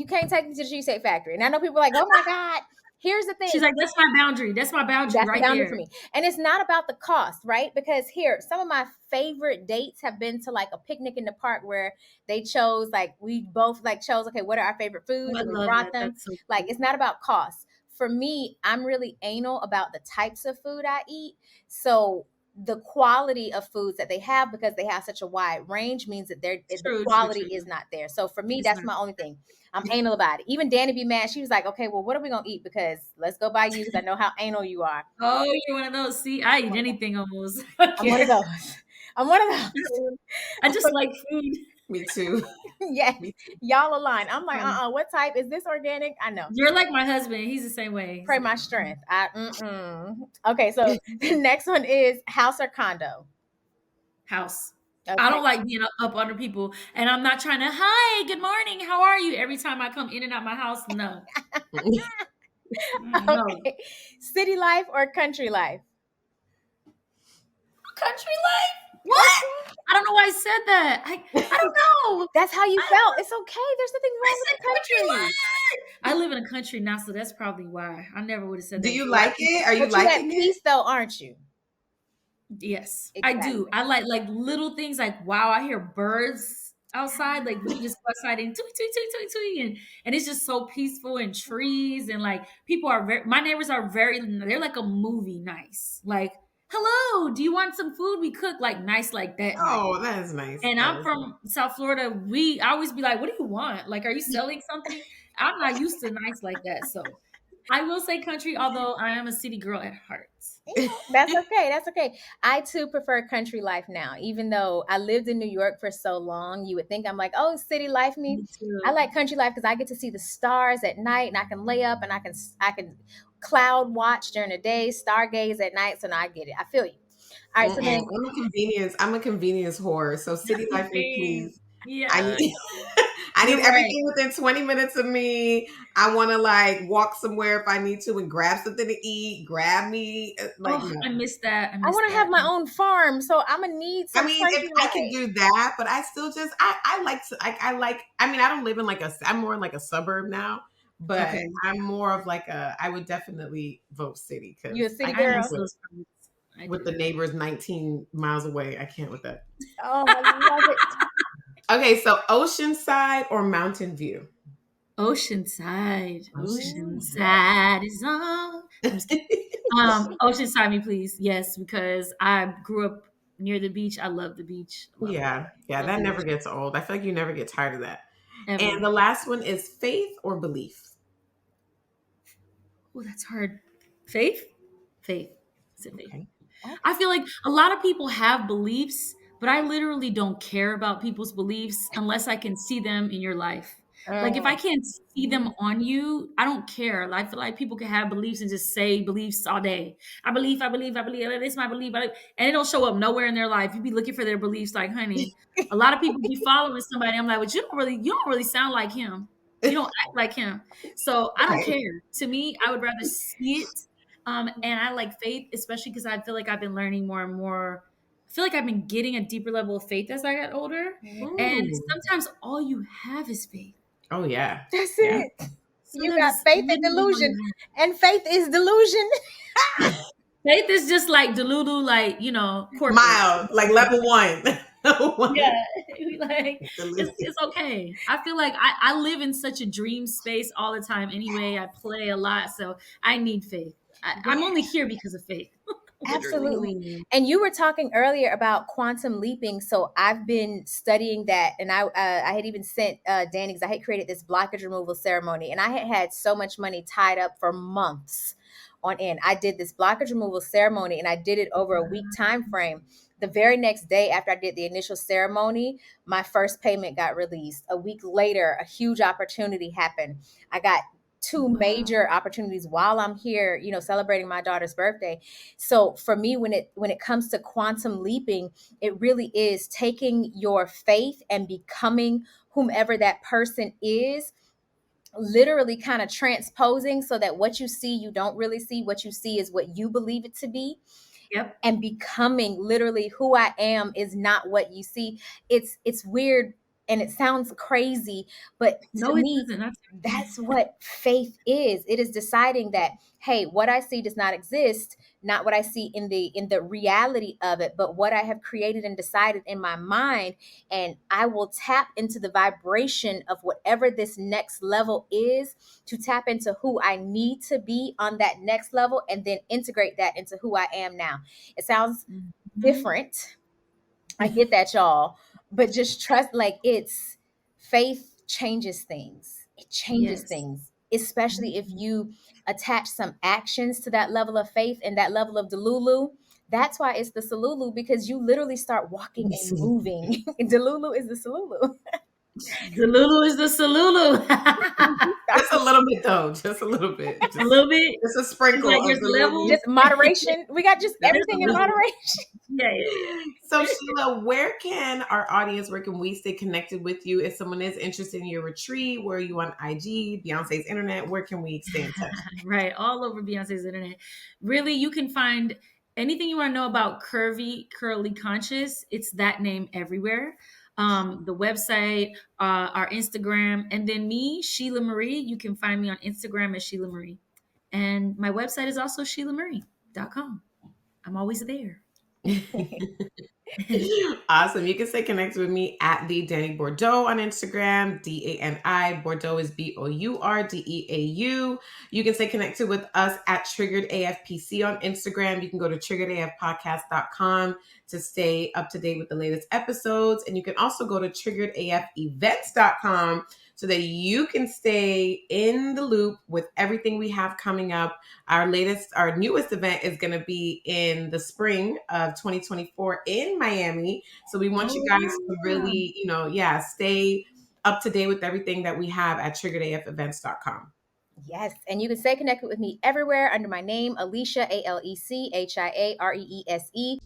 can't take me to the Cheesecake Factory. And I know people are like, oh my God. Here's the thing. She's like, that's my boundary. That's my boundary That's the right boundary for there. me. And it's not about the cost, right? Because here, some of my favorite dates have been to like a picnic in the park where they chose, like, we both like chose, okay, what are our favorite Oh, foods? I And we love brought that. them. That's so Like, cool. it's not about cost. For me, I'm really anal about the types of food I eat. So the quality of foods that they have, because they have such a wide range, means that the True, true, quality true. is not there. So for me, It's that's not. my only thing. I'm anal about it. Even Danny be mad. She was like, okay, well, what are we gonna eat? Because let's go by you because I know how anal you are. Oh, you're one of those. See, I eat anything almost. I'm one of Okay. those. I'm one of those. I just like food. Me too. Yes, Me y'all align. I'm like, Um, what type is this? Organic? I know. You're like my husband. He's the same way. He's Pray like, my strength. Okay, so the next one is house or condo. house. I Okay. don't like being up under people, and I'm not trying to. Hi, good morning. How are you? Every time I come in and out my house, no, too. no. Okay. City life or country life? Country life? What? I don't know why I said that. I don't know. That's how you I, felt. It's okay. There's nothing I wrong with said the country country. life. I live in a country now, so that's probably why. I never would have said Do that you before. like it? Are you But you at liking it? peace though, aren't you? Yes, I do. Exactly. I like little things like wow, I hear birds outside. Like we just go outside and tweet, tweet, tweet, tweet, tweet, and it's just so peaceful and trees and like people are very. My neighbors are very. They're like a movie nice. Like hello, do you want some food? We cook like nice like that nice. Oh, that is nice. And That I'm is from South Florida. I always be like, what do you want? Like, are you selling something? I'm not used to nice like that. So I will say country, although I am a city girl at heart. You nice. know, that's okay. That's okay. I too prefer country life now, even though I lived in New York for so long. You would think I'm like, oh, city life me. Me I too. like country life because I get to see the stars at night, and I can lay up and I can cloud watch during the day, stargaze at night. So now I get it. I feel you. All right. So Mm-mm. then, I'm a convenience whore. So city life me, Same. please. I Yeah, need I need you're right. everything within 20 minutes of me. I want to like walk somewhere if I need to and grab something to eat, grab me like Oh, I no. miss that. I I miss want to have that. my own farm, so I'm gonna need I some mean, if country I could life. do that, but I still just I like to I like I mean, I don't live in like I'm more in like a suburb now, but Okay. I'm more of like a I would definitely vote city You a cuz I city I can't miss girl? with those times. I with the do. neighbors 19 miles away. I can't with that. Oh, I love it. Okay, so oceanside or mountain view? Oceanside. Ocean. Ooh, yeah. Oceanside is on. I'm just kidding. Oceanside me, please. Yes, because I grew up near the beach. I love the beach. Love it. Yeah, yeah, Love that the never ocean. gets old. I feel like you never get tired of that. And Ever. the last one is faith or belief. Oh, that's hard. Faith? Faith. Is it faith? Okay. I feel like a lot of people have beliefs, but I literally don't care about people's beliefs unless I can see them in your life. Like if I can't see them Mhm. on you, I don't care. I feel like people can have beliefs and just say beliefs all day. I believe, it's my belief, and it don't show up nowhere in their life. You be looking for their beliefs, like, honey, a lot of people be following somebody. I'm like, but you don't really sound like him. You don't act like him. So I don't Right. care. To me, I would rather see it. And I like faith, especially because I feel like I've been learning more and more. I feel like I've been getting a deeper level of faith as I got older. And Ooh. sometimes all you have is faith. Oh yeah. That's Yeah. it. You Sometimes got it's faith and literally all delusion, you and faith is delusion. have. Faith is just like Delulu, like, corporate. Mild, like level one. Level Yeah, one. like Delicious. it's okay. I feel like I live in such a dream space all the time anyway. I play a lot, so I need faith. I'm only here because of faith, literally. Absolutely. Ooh. And you were talking earlier about quantum leaping. So I've been studying that, and I had even sent Danny, because I had created this blockage removal ceremony, and I had had so much money tied up for months on end. I did this blockage removal ceremony, and I did it over a week time frame. The very next day after I did the initial ceremony, my first payment got released. A week later, a huge opportunity happened. I got two Wow. major opportunities while I'm here, celebrating my daughter's birthday. So for me, when it comes to quantum leaping, it really is taking your faith and becoming whomever that person is, literally kind of transposing, so that what you see, you don't really see. What you see is what you believe it to be, Yep. and becoming literally who I am is not what you see. It's weird and it sounds crazy, but to No, it me, doesn't. That's that's what faith is. It is deciding that, hey, what I see does not exist, not what I see in the reality of it, but what I have created and decided in my mind. And I will tap into the vibration of whatever this next level is, to tap into who I need to be on that next level, and then integrate that into who I am now. It sounds Mhm. different. I get that, y'all. But just trust, like, it's faith changes things. It changes Yes. things, especially if Mhm. you attach some actions to that level of faith and that level of Delulu. That's why it's the Salulu, because you literally start walking and moving. Delulu is the Salulu. Delulu is the Salulu. You start Just a little bit though. Just a little bit. A Just little bit. just a It's sprinkle like of there's the levels. Lulu. just moderation. We got just Just There's a everything in levels. little. moderation. Yeah, yeah, So yeah. Sheila, where can our audience, where can we stay connected with you? If someone is interested in your retreat, where are you on IG, Beyonce's internet? Where can we stay in touch? Right, all over Beyonce's internet. Really, you can find anything you want to know about Curvy, Curly Conscious. It's that name everywhere. The website, our Instagram, and then me, Shelah Marie. You can find me on Instagram as Shelah Marie. And my website is also ShelahMarie.com. I'm always there. Awesome. You can stay connected with me at the Danny Bordeaux on Instagram. DANI. Bordeaux is BOURDEAU. You can stay connected with us at Triggered AFPC on Instagram. You can go to triggeredafpodcast.com to stay up to date with the latest episodes. And you can also go to triggeredafevents.com so that you can stay in the loop with everything we have coming up. Our newest event is going to be in the spring of 2024 in Miami. So we want you Oh, guys to really, stay up to date with everything that we have at triggeredafevents.com. Yes, and you can stay connected with me everywhere under my name, Alicia, ALECHIAREESE.